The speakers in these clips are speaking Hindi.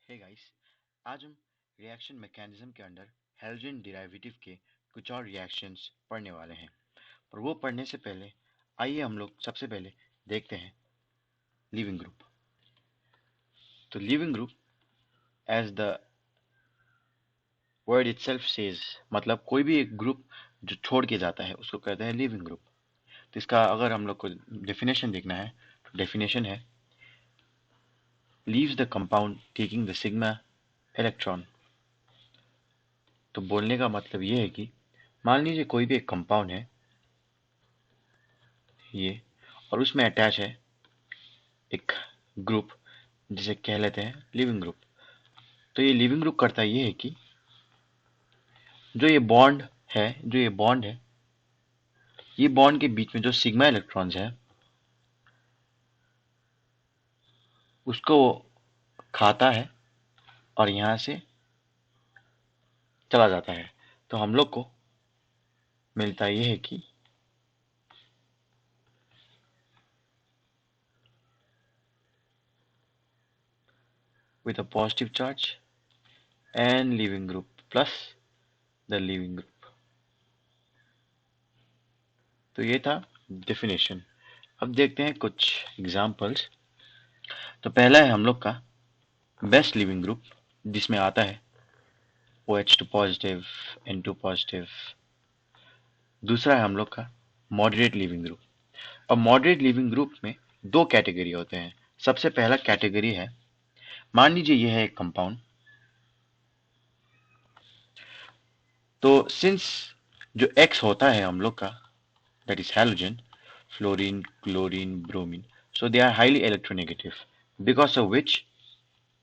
हे गाइस, आज हम रिएक्शन मैकेनिज्म के अंडर हेलोजन डेरिवेटिव के कुछ और रिएक्शंस पढ़ने वाले हैं। पर वो पढ़ने से पहले आइए हम लोग सबसे पहले देखते हैं लीविंग ग्रुप। तो leaving group as the word itself says, मतलब कोई भी एक ग्रुप जो छोड़ के जाता है उसको कहते हैं लीविंग ग्रुप। तो इसका अगर हम लोग को डेफिनेशन देखना है तो डेफिनेशन है leaves the compound taking the sigma electron. तो बोलने का मतलब ये है कि मान लीजिए कोई भी एक कंपाउंड है ये, और उसमें अटैच है एक ग्रुप जिसे कह लेते हैं लिविंग ग्रुप। तो ये लिविंग ग्रुप करता ये है कि जो ये बॉन्ड है ये बॉन्ड के बीच में जो सिग्मा इलेक्ट्रॉन्स है उसको वो खाता है और यहां से चला जाता है। तो हम लोग को मिलता ये है कि with a positive charge and leaving group plus the leaving group। तो ये था डेफिनेशन। अब देखते हैं कुछ एग्जांपल्स। तो पहला है हम लोग का बेस्ट लिविंग ग्रुप जिसमें आता है OH2 पॉजिटिव N2 पॉजिटिव। दूसरा है हम लोग का मॉडरेट लिविंग ग्रुप। अब मॉडरेट लिविंग ग्रुप में दो कैटेगरी होते हैं। सबसे पहला कैटेगरी है, मान लीजिए यह है एक कंपाउंड। तो सिंस जो X होता है हम लोग का that is halogen, fluorine, chlorine, bromine, so they are highly electronegative, because of which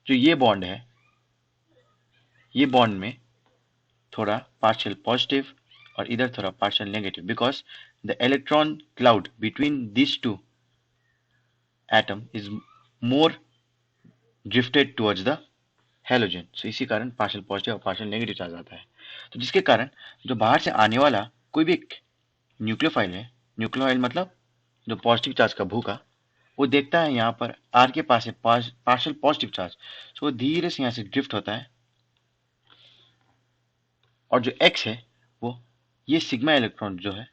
जो ये बॉन्ड है ये बॉन्ड में थोड़ा पार्शियल पॉजिटिव और इधर थोड़ा partial negative, because the electron cloud between this two atom is more drifted towards the halogen. So इसी कारण पार्शियल पॉजिटिव और पार्शियल नेगेटिव आ जाता है। तो जिसके कारण जो बाहर से आने वाला कोई भी न्यूक्लियोफाइल है, न्यूक्लियोफाइल मतलब जो पॉजिटिव चार्ज का भूखा, वो देखता है यहाँ पर आर के पास है पार्शियल पॉजिटिव चार्ज, सो वो धीरे से यहाँ से ड्रिफ्ट होता है और जो एक्स है वो ये सिग्मा इलेक्ट्रॉन जो है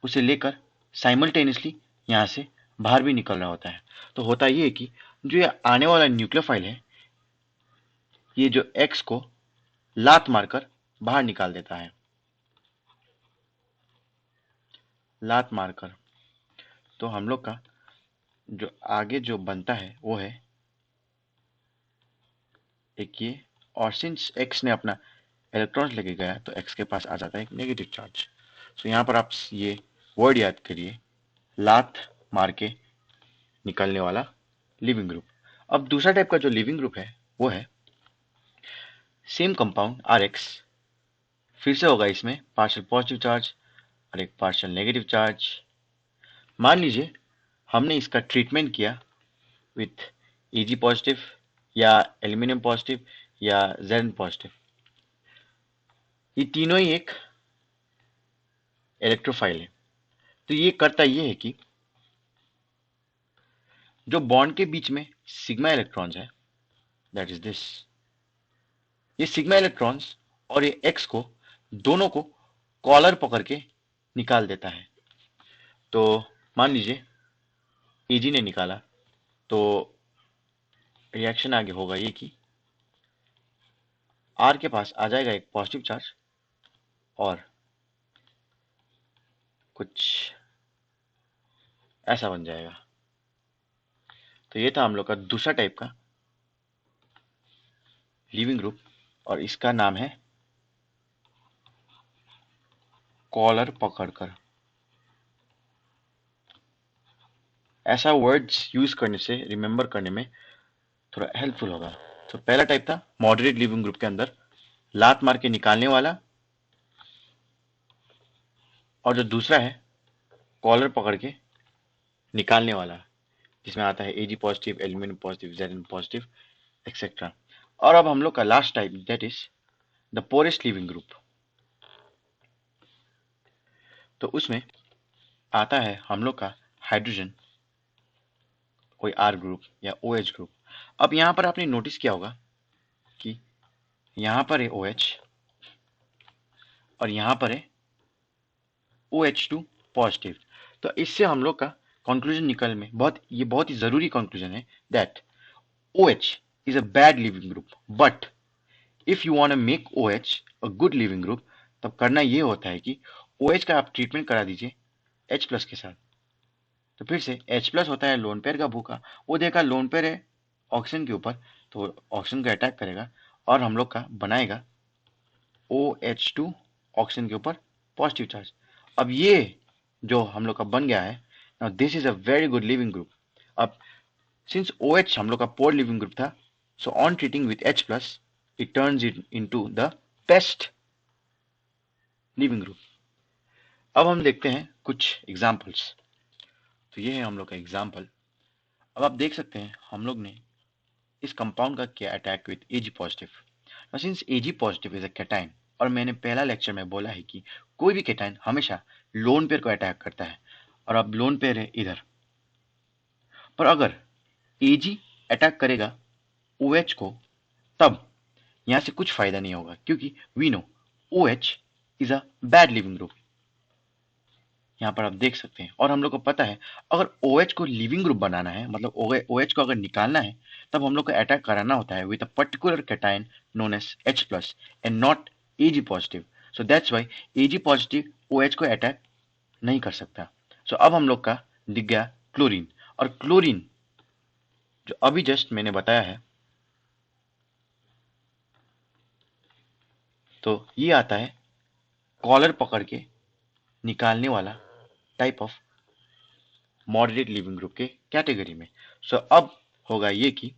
उसे लेकर साइमल्टेनियसली यहाँ से बाहर भी निकल रहा होता है। तो होता ये है कि जो ये आने वाला न्यूक्लियोफाइल है ये जो एक्स को लात मारकर बाहर निकाल देता है, लात मारकर। तो हम लोग का जो आगे जो बनता है वो है एक ये, और सिंस एक्स ने अपना इलेक्ट्रॉन्स लेके गया तो एक्स के पास आ जाता है एक नेगेटिव चार्ज। सो यहाँ पर आप ये वर्ड याद करिए, लात मार के निकलने वाला लिविंग ग्रुप। अब दूसरा टाइप का जो लिविंग ग्रुप है वो है सेम कंपाउंड आर एक्स, फिर से होगा इसमें पार्शियल पॉजिटिव चार्ज और एक पार्शियल नेगेटिव चार्ज। मान लीजिए हमने इसका ट्रीटमेंट किया विथ Ag पॉजिटिव या एल्यूमिनियम पॉजिटिव या Zn पॉजिटिव। ये तीनों ही एक इलेक्ट्रोफाइल है। तो ये करता ये है कि जो बॉन्ड के बीच में सिग्मा इलेक्ट्रॉन्स है दैट इज दिस, ये सिग्मा इलेक्ट्रॉन्स और ये एक्स को दोनों को कॉलर पकड़ के निकाल देता है। तो मान लीजिए Ag ने निकाला तो रिएक्शन आगे होगा ये कि आर के पास आ जाएगा एक पॉजिटिव चार्ज और कुछ ऐसा बन जाएगा। तो ये था हम लोग का दूसरा टाइप का लिविंग ग्रुप और इसका नाम है कॉलर पकड़कर। ऐसा वर्ड्स यूज करने से रिमेंबर करने में थोड़ा हेल्पफुल होगा। तो पहला टाइप था मॉडरेट लिविंग ग्रुप के अंदर लात मार के निकालने वाला, और जो दूसरा है कॉलर पकड़ के निकालने वाला जिसमें आता है Ag positive, aluminium positive, Zn positive etcetera. और अब हम लोग का last type that is the poorest leaving group. तो उसमें आता है हम लोग का हाइड्रोजन, कोई आर ग्रुप या OH ग्रुप। अब यहाँ पर आपने नोटिस किया होगा कि यहाँ पर है OH और यहाँ पर है OH2 पॉजिटिव। तो इससे हम लोग का कंक्लूजन निकल में ये बहुत ही जरूरी कंक्लूजन है that OH is a bad living group, but if you want to make OH a good living group, तब करना ये होता है कि OH का आप ट्रीटमेंट करा दीजिए H+ के साथ। तो फिर से H+ होता है लोन पेयर का भूखा, वो देखा लोन पेयर है ऑक्सीजन के ऊपर, तो ऑक्सीजन को अटैक करेगा और हम लोग का बनाएगा OH2 ऑक्सीजन के ऊपर पॉजिटिव चार्ज। अब ये जो हम लोग का बन गया है, now this is a very good leaving group. अब सिंस OH हम लोग का पोर लिविंग ग्रुप था, so on treating with H+, it turns it into the best living group। अब हम देखते हैं कुछ एग्जांपल्स। तो ये है हम लोग का एग्जांपल। अब आप देख सकते हैं हम लोग ने इस कंपाउंड का किया attack with Ag positive. Now since Ag positive is a cation, और मैंने पहला लेक्चर में बोला है कि कोई भी कैटाइन हमेशा लोन पेयर को अटैक करता है, और अब लोन पेयर है इधर। पर अगर Ag अटैक करेगा OH को, तब यहां से कुछ फायदा नहीं होगा, क्योंकि we know OH is a bad leaving group. यहां पर आप देख सकते हैं, और हम लोग को पता है अगर OH को लिविंग ग्रुप बनाना है, मतलब OH को अगर निकालना है, तब हम लोग को अटैक कराना होता है with a particular cation known as H+ and not Ag positive. So that's why Ag positive OH को अटैक नहीं कर सकता। सो अब हम लोग का दिख गया क्लोरीन, और क्लोरीन जो अभी जस्ट मैंने बताया है, तो ये आता है कॉलर पकड़ के निकालने वाला type of moderate leaving group के कैटेगरी में। सो अब होगा ये कि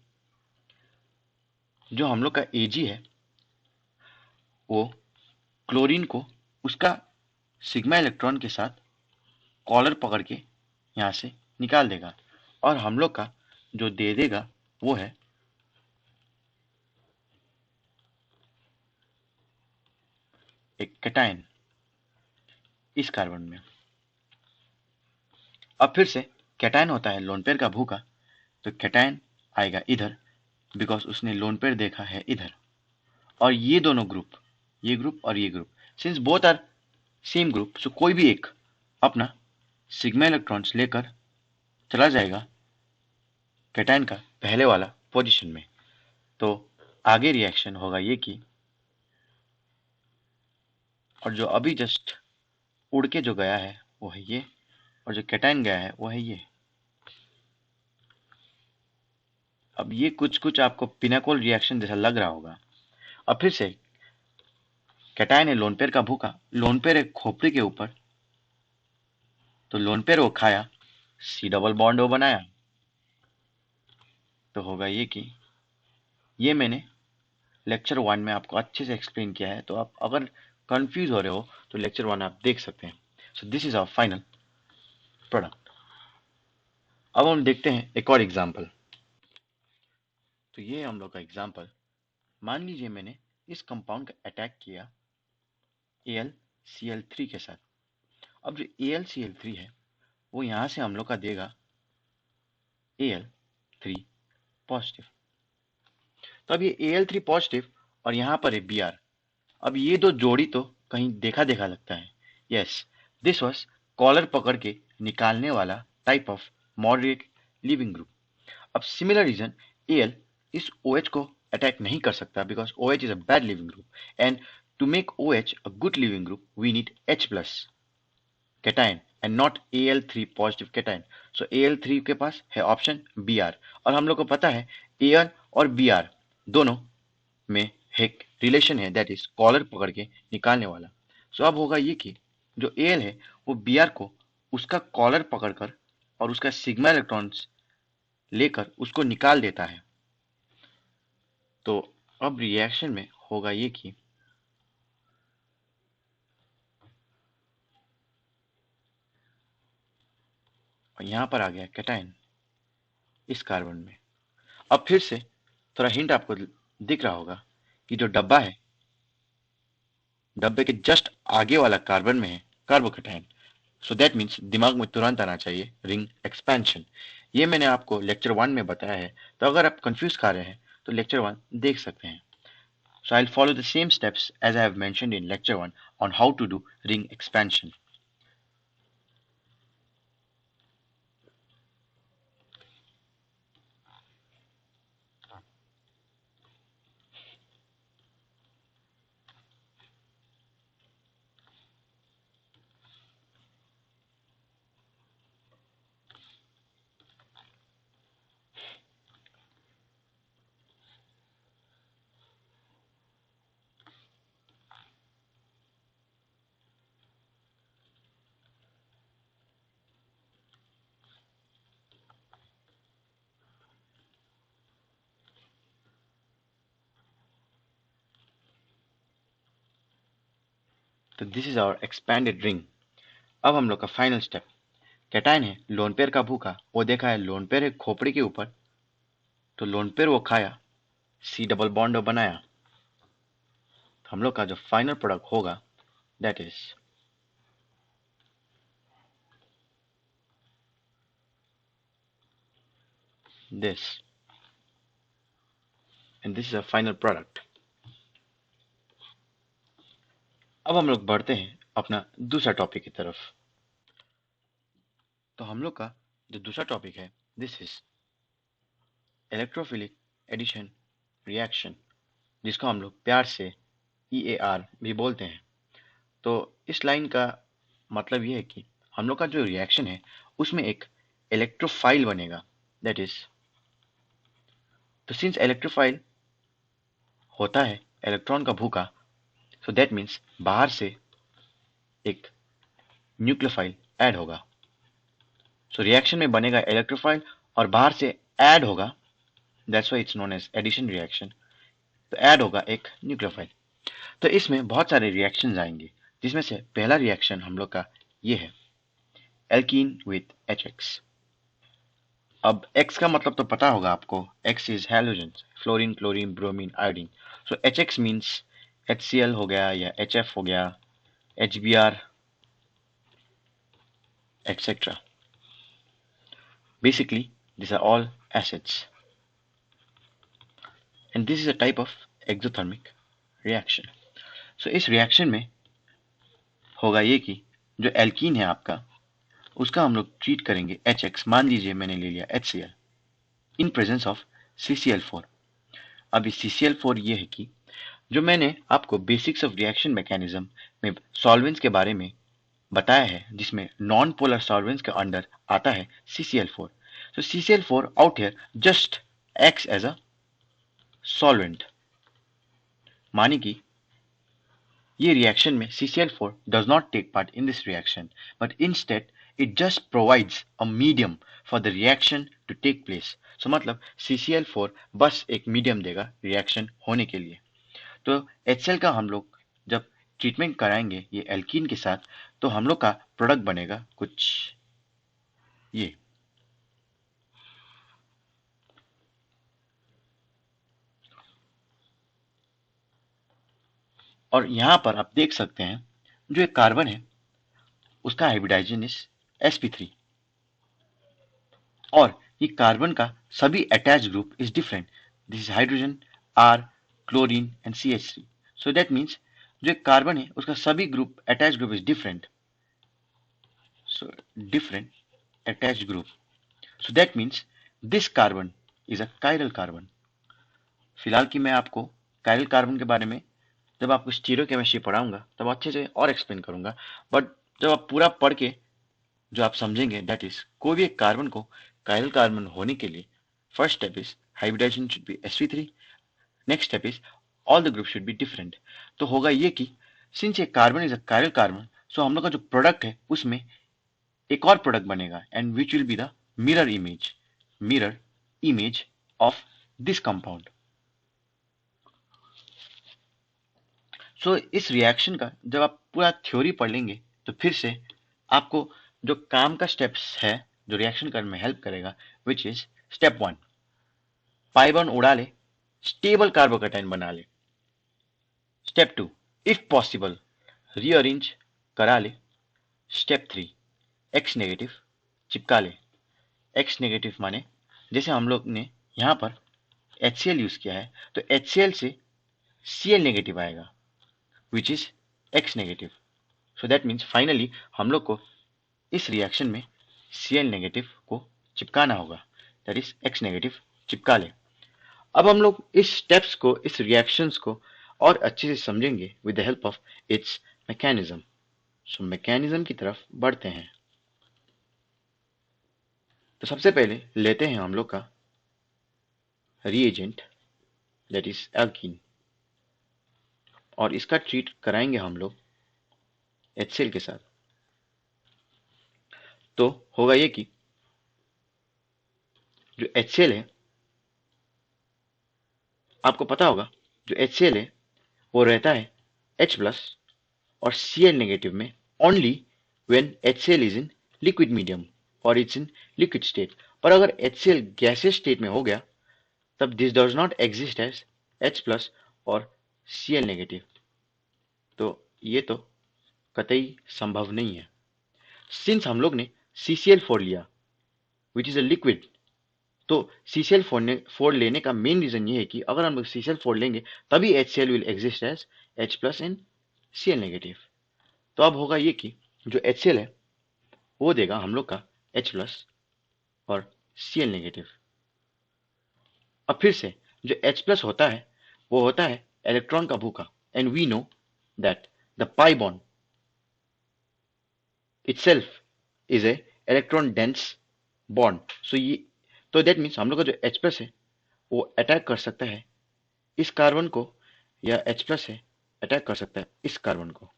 जो हम लोग का Ag है वो क्लोरीन को उसका सिग्मा इलेक्ट्रॉन के साथ कॉलर पकड़ के यहां से निकाल देगा, और हम लोग का जो दे देगा वो है एक कैटाइन इस कार्बन में। अब फिर से कैटाइन होता है लोन पेयर का भूखा, तो कैटाइन आएगा इधर, बिकॉज उसने लोन पेयर देखा है इधर। और ये दोनों ग्रुप, ये ग्रुप और ये group, since both are same group, so कोई भी एक अपना सिग्मा इलेक्ट्रॉन्स लेकर चला जाएगा कैटाइन का पहले वाला पोजीशन में। तो आगे रिएक्शन होगा ये कि, और जो अभी जस्ट उड़ के जो गया है वो है ये, और जो कैटाइन गया है वो है ये। अब ये कुछ कुछ आपको पिनाकोल रिएक्शन जैसा लग रहा होगा। अब फिर से कैटाइन है लोन पेयर का भूखा, लोन पेयर है खोपड़ी के ऊपर, तो लोन पेयर वो खाया, C डबल बॉन्ड वो बनाया। तो होगा ये कि, ये मैंने लेक्चर 1 में आपको अच्छे से एक्सप्लेन किया है, तो आप अगर कंफ्यूज हो रहे हो तो लेक्चर 1 आप देख सकते हैं। So this is our final product. अब हम देखते हैं एक और एग्जाम्पल। तो ये हम लोग का एग्जाम्पल, मान लीजिए मैंने इस कंपाउंड का अटैक किया AlCl3 के साथ। अब जो AlCl3 है वो यहां से हम लोग का देगा Al3 पॉजिटिव। तो अब ये Al3 पॉजिटिव और यहां पर है Br। अब ये दो जोड़ी तो कहीं देखा देखा लगता है। यस, दिस वाज कॉलर पकड़ के निकालने वाला type of moderate leaving group. अब सिमिलर रीजन Al इस OH को अटैक नहीं कर सकता, because OH is a bad leaving group, and to make OH a good leaving group we need H+ cation and not Al3 positive cation. So Al3 के पास है ऑप्शन Br, और हम लोग को पता है Al और Br दोनों में एक रिलेशन है, दैट इज कॉलर पकड़ के निकालने वाला। सो अब होगा ये कि जो Al है वो Br को उसका कॉलर पकड़कर और उसका सिग्मा इलेक्ट्रॉन्स लेकर उसको निकाल देता है। तो अब रिएक्शन में होगा ये कि, यहां पर आ गया कैटाइन इस कार्बन में। अब फिर से थोड़ा हिंट आपको दिख रहा होगा कि जो डब्बा है, डब्बे के जस्ट आगे वाला कार्बन में है कार्बोकैटायन। सो दैट मीन्स दिमाग में तुरंत आना चाहिए रिंग एक्सपेंशन। ये मैंने आपको लेक्चर 1 में बताया है, तो अगर आप कंफ्यूज कर रहे हैं तो लेक्चर 1 देख सकते हैं। So I'll follow the same steps as I have mentioned in lecture 1 on how to do ring expansion. तो this is our expanded ring. अब हम लोग का फाइनल स्टेप, कैटायन है लोन पेयर का भूखा, वो देखा है लोन पेयर है खोपड़ी के ऊपर, तो लोन पेयर वो खाया, सी डबल बॉन्ड बनाया। तो हम लोग का जो फाइनल प्रोडक्ट होगा that is this, and this is a final product. अब हम लोग बढ़ते हैं अपना दूसरा टॉपिक की तरफ। तो हम लोग का जो दूसरा टॉपिक है this is electrophilic addition reaction, जिसको हम लोग प्यार से EAR भी बोलते हैं। तो इस लाइन का मतलब ये है कि हम लोग का जो रिएक्शन है उसमें एक इलेक्ट्रोफाइल बनेगा, दैट इज, तो सिंस इलेक्ट्रोफाइल होता है इलेक्ट्रॉन का भूखा, सो दैट मीन्स बाहर से एक न्यूक्लियोफाइल ऐड होगा। सो रिएक्शन में बनेगा इलेक्ट्रोफाइल और बाहर से ऐड होगा, that's why it's known as addition reaction. तो ऐड होगा एक न्यूक्लियोफाइल। तो इसमें बहुत सारे रिएक्शंस आएंगे, जिसमें से पहला रिएक्शन हम लोग का ये है एल्कीन विथ HX। अब X का मतलब तो पता होगा आपको, X is halogen, fluorine chlorine bromine iodine. So HX means HCl हो गया या HF हो गया, HBr etc. Basically these are all acids and this is a type of exothermic reaction. So इस रिएक्शन में होगा ये कि जो एल्कीन है आपका उसका हम लोग ट्रीट करेंगे HX, मान लीजिए मैंने ले लिया HCl in presence of CCl4। अब इस CCl4 ये है कि जो मैंने आपको बेसिक्स ऑफ रिएक्शन मैकेनिज्म में सॉल्वेंट्स के बारे में बताया है, जिसमें नॉन पोलर सॉल्वेंट्स के अंडर आता है CCl4। So CCl4 out here just acts as a solvent, माने कि ये रिएक्शन में CCl4 does not take part in this reaction, but instead it just provides a medium for the reaction to take place. So मतलब CCl4 बस एक मीडियम देगा रिएक्शन होने के लिए। तो HCl का हम लोग जब ट्रीटमेंट कराएंगे ये एल्कीन के साथ, तो हम लोग का प्रोडक्ट बनेगा कुछ ये। और यहां पर आप देख सकते हैं जो एक कार्बन है उसका हाइब्रिडाइजेशन इज sp3, और ये कार्बन का सभी attach group is different. This is hydrogen, R, chlorine and CH3। So that means जो एक कार्बन है उसका सभी group attach group is different, so different attach group. So that means this carbon is a chiral carbon. फिलहाल कि मैं आपको कायरल कार्बन के बारे में जब आपको स्टीरियोकेमिस्ट्री पढ़ाऊंगा तब अच्छे से और एक्सप्लेन करूंगा, बट जब आप पूरा पढ़ के जो आप समझेंगे दैट इज कोई भी एक कार्बन को कायरल कार्बन होने के लिए first step is hybridisation should be sp3, next step is all the group should be different. तो होगा ये कि सिंस ये carbon is a chiral carbon, so हम लोग का जो प्रोडक्ट है उसमें एक और प्रोडक्ट बनेगा and which will be the mirror image of this compound. So इस रिएक्शन का जब आप पूरा थ्योरी पढ़ लेंगे तो फिर से आपको जो काम का स्टेप्स है जो रिएक्शन करने में हेल्प करेगा, which is step 1 pi bond उड़ा ले, स्टेबल कार्बोकैटायन बना ले। स्टेप 2 इफ पॉसिबल रीअरेंज करा ले। स्टेप 3 X नेगेटिव चिपका ले। X नेगेटिव माने जैसे हम लोग ने यहाँ पर HCl यूज किया है, तो HCl से Cl नेगेटिव आएगा which is X negative. So that means finally हम लोग को इस रिएक्शन में Cl नेगेटिव को चिपकाना होगा, दैट इज X नेगेटिव चिपका ले. अब हम लोग इस स्टेप्स को, इस रिएक्शंस को और अच्छे से समझेंगे with the help of its mechanism. So mechanism की तरफ बढ़ते हैं. तो सबसे पहले लेते हैं हम लोग का रिएजेंट दैट इज एल्कीन, और इसका ट्रीट कराएंगे हम लोग HCl के साथ. तो होगा ये कि जो HCl है, आपको पता होगा जो HCl है वो रहता है H प्लस और Cl नेगेटिव में only when HCl is in liquid medium और इट्स इन लिक्विड स्टेट. पर अगर HCl गैसेस स्टेट में हो गया तब this does not exist as H plus और Cl नेगेटिव. तो ये तो कतई संभव नहीं है. सिंस हम लोग ने CCl4 लिया विच इज अ लिक्विड, तो CCl4 लेने का मेन रीजन ये है कि अगर हम लोग CCl4 लेंगे तभी HCl will exist as H plus and Cl negative. तो अब होगा ये कि जो HCl है वो देगा हम लोग का H प्लस और Cl नेगेटिव. अब फिर से जो H प्लस होता है वो होता है इलेक्ट्रॉन का भूखा, and we know that the pi bond itself is a electron dense bond. तो दैट मीन्स हम लोग का जो H प्लस है वो अटैक कर सकता है इस कार्बन को, या H प्लस है अटैक कर सकता है इस कार्बन को.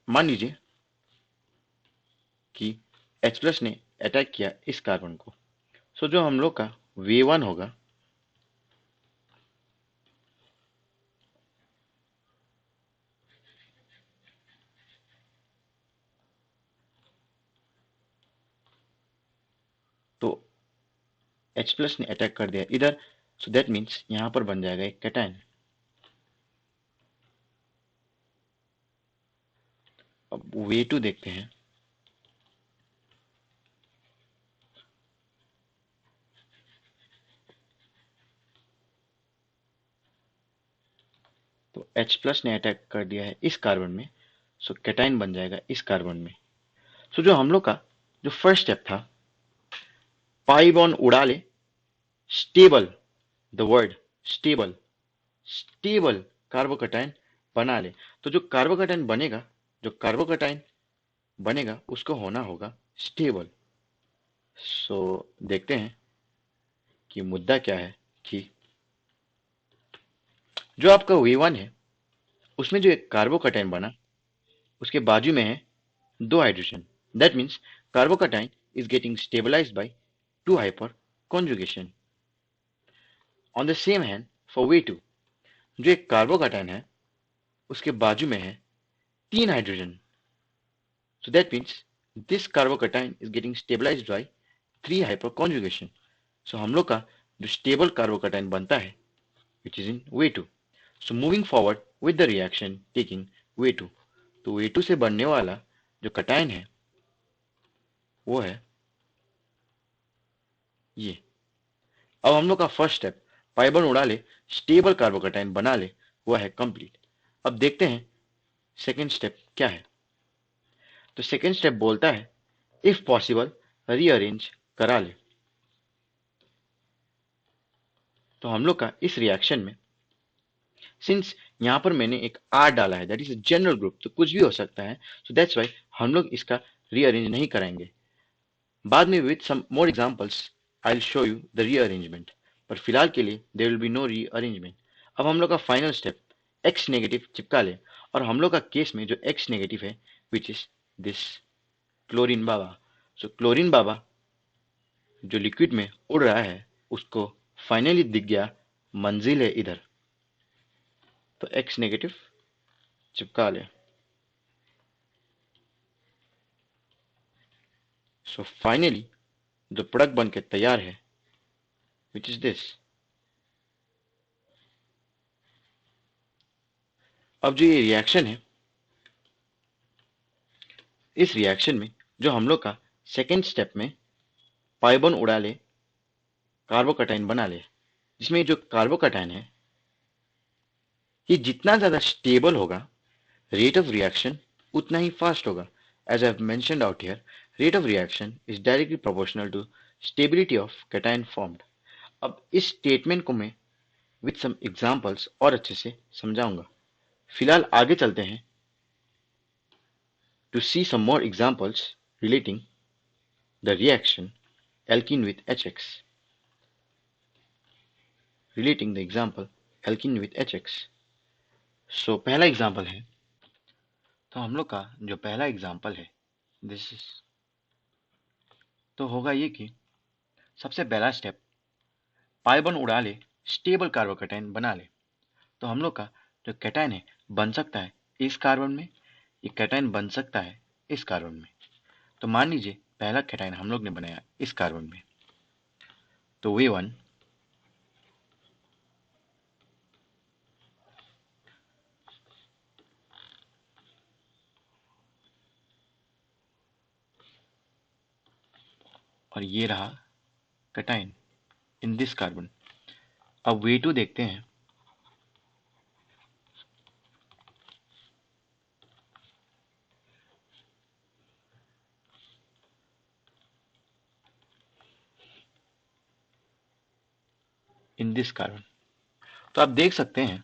मान लीजिए कि H प्लस ने अटैक किया इस कार्बन को. जो हम लोग का V1 होगा तो H प्लस ने अटैक कर दिया इधर, सो दैट मीन्स यहां पर बन जाएगा एक कैटायन. अब V2 देखते हैं. तो H प्लस ने अटैक कर दिया है इस कार्बन में, सो कैटायन बन जाएगा इस कार्बन में. जो हम लोग का जो फर्स्ट स्टेप था, पाई बॉन्ड उड़ा ले, stable, the word stable, stable carbocation बना ले. तो जो कार्बोकैटायन बनेगा, जो कार्बोकैटायन बनेगा उसको होना होगा स्टेबल. देखते हैं कि मुद्दा क्या है कि जो आपका V1 है उसमें जो एक कार्बोकैटायन बना उसके बाजू में है दो hydrogen. That means carbocation is getting stabilised by two hyperconjugation. On the same hand for V2 जो एक कार्बोकैटायन है उसके बाजू में है तीन hydrogen. That means this carbocation is getting stabilised by three hyperconjugation. हम लोग का जो स्टेबल कार्बोकैटायन बनता है which is in V2. So moving forward with the reaction taking V2. तो V2 से बनने वाला जो कटायन है वो है ये. अब हम लोग का फर्स्ट स्टेप पाई बॉन्ड उड़ा ले, स्टेबल कार्बोकैटायन बना ले, वो है कंप्लीट. अब देखते हैं सेकेंड स्टेप क्या है. तो सेकेंड स्टेप बोलता है इफ पॉसिबल रीअरेंज करा ले. तो हम लोग का इस रिएक्शन में सिंस यहां पर मैंने एक R डाला है दैट इज जनरल ग्रुप, तो कुछ भी हो सकता है, सो दैट्स वाई हम लोग इसका रीअरेंज नहीं कराएंगे. बाद में with some more examples I will show you the rearrangement, पर फिलहाल के लिए there will be no rearrangement. अब हम लोग का फाइनल स्टेप X नेगेटिव चिपका ले, और हम लोग का केस में जो X नेगेटिव है विच इज दिस क्लोरीन बाबा. क्लोरीन बाबा जो लिक्विड में उड़ रहा है उसको फाइनली दिख गया मंजिल है इधर, तो X नेगेटिव चिपका ले. फाइनली जो प्रोडक्ट बन के तैयार है विच इज दिस. अब जो ये रिएक्शन है, इस रिएक्शन में जो हम लोग का सेकेंड स्टेप में पाई बॉन्ड उड़ा ले, कार्बोकैटायन बना ले, जिसमें जो कार्बोकैटायन है ये जितना ज्यादा स्टेबल होगा, रेट ऑफ रिएक्शन उतना ही फास्ट होगा. As I have mentioned out here, rate of reaction is directly proportional to stability of cation formed. अब इस स्टेटमेंट को मैं विथ सम एग्जांपल्स और अच्छे से समझाऊंगा. फिलहाल आगे चलते हैं to see some more examples relating the reaction alkene with HX. Relating the example alkene with HX. So पहला एग्जाम्पल है, तो हम लोग का जो पहला एग्जाम्पल है दिस इज, तो होगा ये कि सबसे पहला स्टेप पाई बॉन्ड उड़ा ले, स्टेबल कार्बोकैटायन बना ले. तो हम लोग का जो कैटायन है बन सकता है इस कार्बन में, ये कैटायन बन सकता है इस कार्बन में. तो मान लीजिए पहला कैटायन हम लोग ने बनाया इस कार्बन में, तो V1 और ये रहा कैटायन इन दिस कार्बन. अब V2 देखते हैं. इन दिस कार्बन, तो आप देख सकते हैं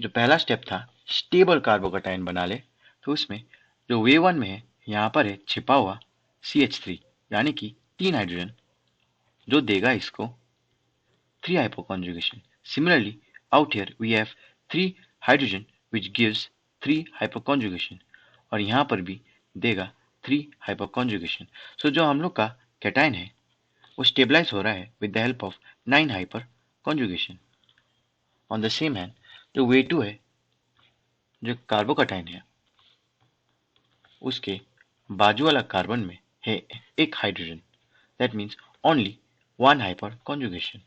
जो पहला स्टेप था स्टेबल कार्बोकैटायन बना ले, तो उसमें जो V1 में है यहाँ पर है छिपा हुआ CH3 यानी कि 3 हाइड्रोजन, जो देगा इसको 3 hypoconjugation. Similarly, out here we have 3 hydrogen which gives 3 hypoconjugation और यहाँ पर भी देगा 3 hypoconjugation. So जो हम लोग का कैटायन है वो स्टेबलाइज हो रहा है with the help of 9 hyperconjugation. On the same hand, जो V2 है, जो कार्बोकैटायन है, उसके बाजू वाला कार्बन में है एक hydrogen. That means only 1 hyperconjugation.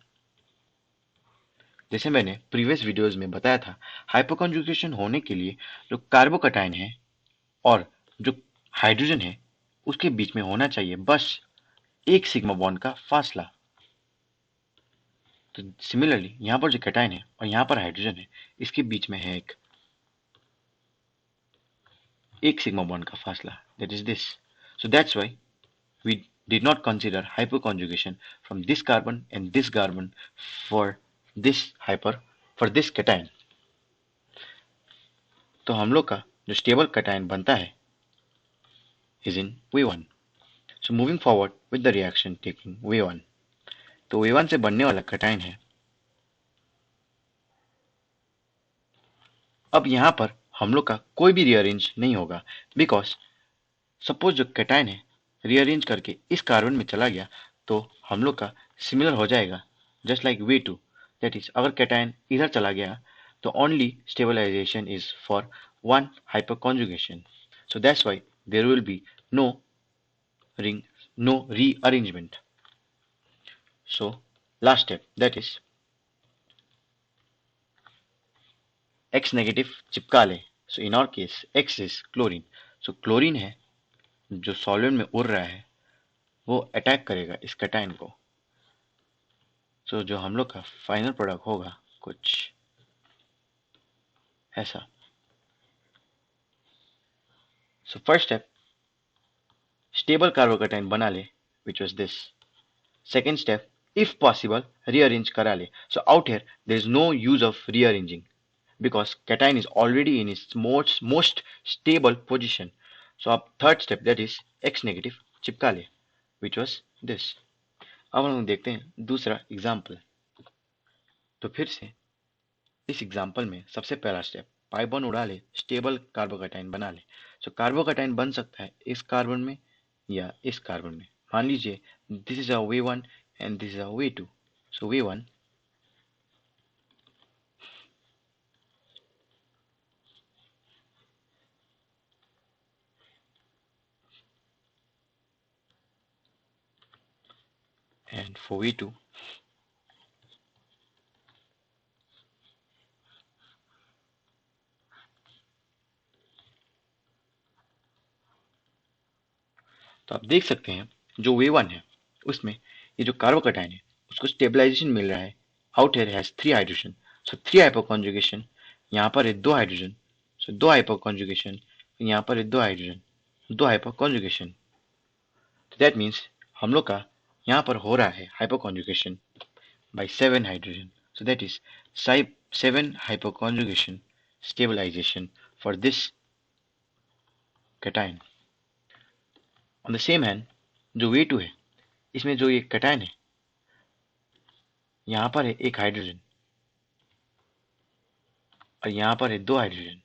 जैसे मैंने प्रीवियस वीडियोस में बताया था, हाइपोकॉन्जुगेशन होने के लिए जो कार्बोकैटायन है और जो हाइड्रोजन है उसके बीच में होना चाहिए बस एक सिग्मा बॉन्ड का फासला. तो सिमिलरली यहाँ पर जो कैटायन है और यहाँ पर हाइड्रोजन है, इसके बीच में है एक सिग्मा बॉन्ड का फासला, that is this. So that's why we did not consider hyperconjugation from this carbon and this carbon for this for this cation. तो हम लोग का जो स्टेबल कैटायन बनता है is in V1. So moving forward with the reaction taking V1. तो V1 से बनने वाला कैटायन है. अब यहाँ पर हम लोग का कोई भी रीअरेंज नहीं होगा, बिकॉज सपोज जो कैटायन है रीअरेंज करके इस कार्बन में चला गया तो हम लोग का सिमिलर हो जाएगा just like V2. That is अगर कैटायन इधर चला गया तो only stabilisation is for 1 hyperconjugation. So that's why there will be no rearrangement. So last step, that is X negative चिपका ले. So in our case X is chlorine. So chlorine है जो सॉल्वेंट में उड़ रहा है वो अटैक करेगा इस कैटायन को. So जो हम लोग का फाइनल प्रोडक्ट होगा कुछ ऐसा. So first step, stable carbocation बना ले, which was this. Second step, if possible rearrange करा ले. So out here there is no use of rearranging because cation is already in its most stable position. So अब third step, that is X negative चिपका ले, which was this. अब हम देखते हैं दूसरा एग्जाम्पल. तो फिर से इस एग्जाम्पल में सबसे पहला स्टेप पाई बॉन्ड उड़ा ले, स्टेबल कार्बोकैटायन बना ले. सो कार्बोकैटायन बन सकता है इस कार्बन में या इस कार्बन में. मान लीजिए this is a V1 and this is a V2. So V1 and for V2 तो आप देख सकते हैं जो V1 है उसमें ये जो कार्बोकैटायन है उसको स्टेबलाइजेशन मिल रहा है out here has 3 hydrogen, so 3 hyperconjugation, यहाँ पर है 2 हाइड्रोजन, so 2 hyperconjugation, यहाँ पर है 2 हाइड्रोजन, 2 hyperconjugation, तो that means हम लोग का यहाँ पर हो रहा है hyperconjugation by 7 hydrogen, so that is 7 hyperconjugation stabilization for this cation. On the same hand, जो V2 है, इसमें जो ये cation है, यहाँ पर है एक हाइड्रोजन और यहाँ पर है 2 hydrogen,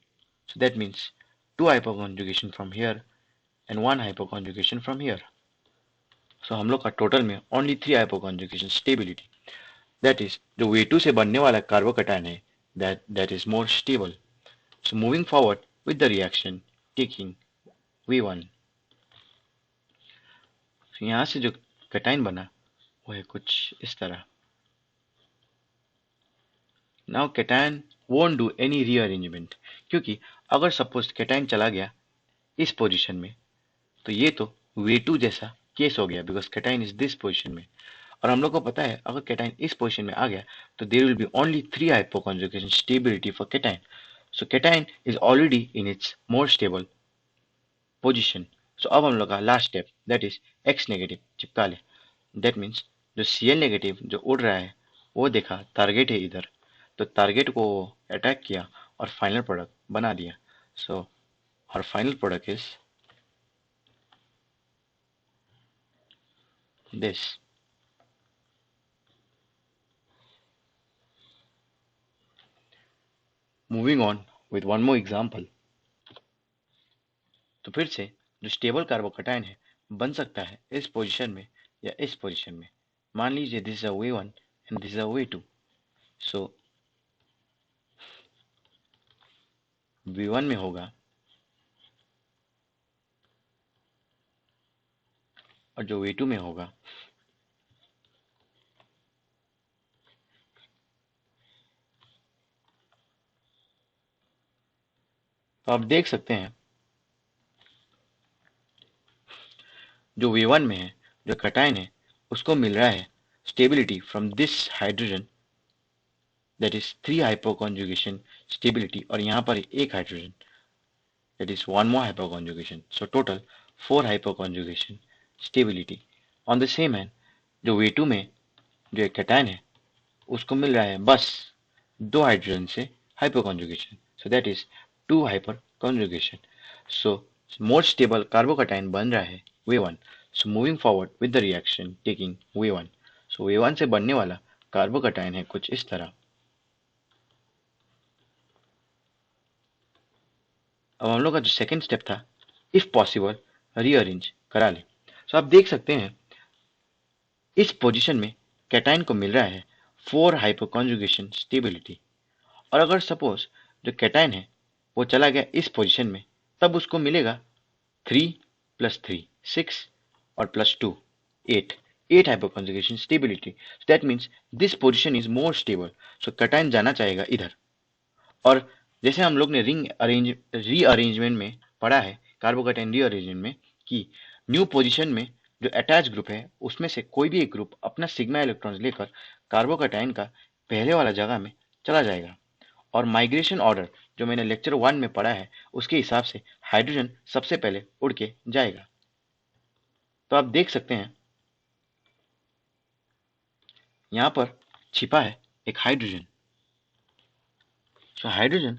so that means 2 hyperconjugation from here and 1 hyperconjugation from here. So हम लोग का टोटल में only 3 hyperconjugation stability. That is जो V2 से बनने वाला कार्बोकैटायन है, that is more stable. So moving forward with the reaction, taking V1. So यहाँ से जो कैटायन बना वो है कुछ इस तरह. Now cation won't do any rearrangement, क्योंकि अगर सपोज कैटायन चला गया इस पोजीशन में तो ये तो V2 जैसा केस हो गया, because cation is this position में, और हम लोग को पता है अगर कैटायन इस पोजीशन में आ गया तो there will be only 3 hyperconjugation stability for cation. So cation is already in its more stable position. So अब हम लोग का last step, that is X negative चिपका ले. दैट मीन्स जो Cl नेगेटिव जो उड़ रहा है वो देखा टारगेट है इधर, तो टारगेट को अटैक किया और फाइनल प्रोडक्ट बना दिया. सो our final product is this. Moving on with one more example. तो फिर से जो स्टेबल कार्बोकैटायन है बन सकता है इस पोजीशन में या इस पोजीशन में. मान लीजिए this is a V1 and this is a V2. So V1 में होगा और जो V2 में होगा तो आप देख सकते हैं जो V1 में है जो कैटायन है उसको मिल रहा है stability from this hydrogen, that is 3 hyperconjugation stability, और यहाँ पर एक hydrogen, that is 1 more hyperconjugation. So total 4 hyperconjugation stability. On the same hand जो V2 में जो एक कैटायन है उसको मिल रहा है बस 2 हाइड्रोजन से hyperconjugation, so that is 2 hyperconjugation. So more stable carbocation बन रहा है V1. So moving forward with the reaction taking V1. So V1 से बनने वाला कार्बोकैटायन है कुछ इस तरह. अब हम लोग का जो सेकेंड स्टेप था, इफ पॉसिबल रीअरेंज करा ले. सो आप देख सकते हैं इस पोजीशन में कैटायन को मिल रहा है 4 हाइपोकॉन्जुगेशन स्टेबिलिटी, और अगर सपोज जो कैटायन है वो चला गया इस पोजीशन में तब उसको मिलेगा 3 + 3 6 और +2 8 hyperconjugation stability. That means this position is more stable. So cation जाना चाहेगा इधर, और जैसे हम लोग ने रीअरेंजमेंट में पढ़ा है कार्बोकैटायन रीअरेंजमेंट में कि न्यू पोजीशन में जो अटैच ग्रुप है उसमें से कोई भी एक ग्रुप अपना सिग्मा इलेक्ट्रॉन्स लेकर कार्बोकैटायन का पहले वाला जगह में चला जाएगा, और माइग्रेशन ऑर्डर जो मैंने लेक्चर 1 में पढ़ा है उसके हिसाब से हाइड्रोजन सबसे पहले उड़ के जाएगा. तो आप देख सकते हैं यहाँ पर छिपा है एक हाइड्रोजन. सो हाइड्रोजन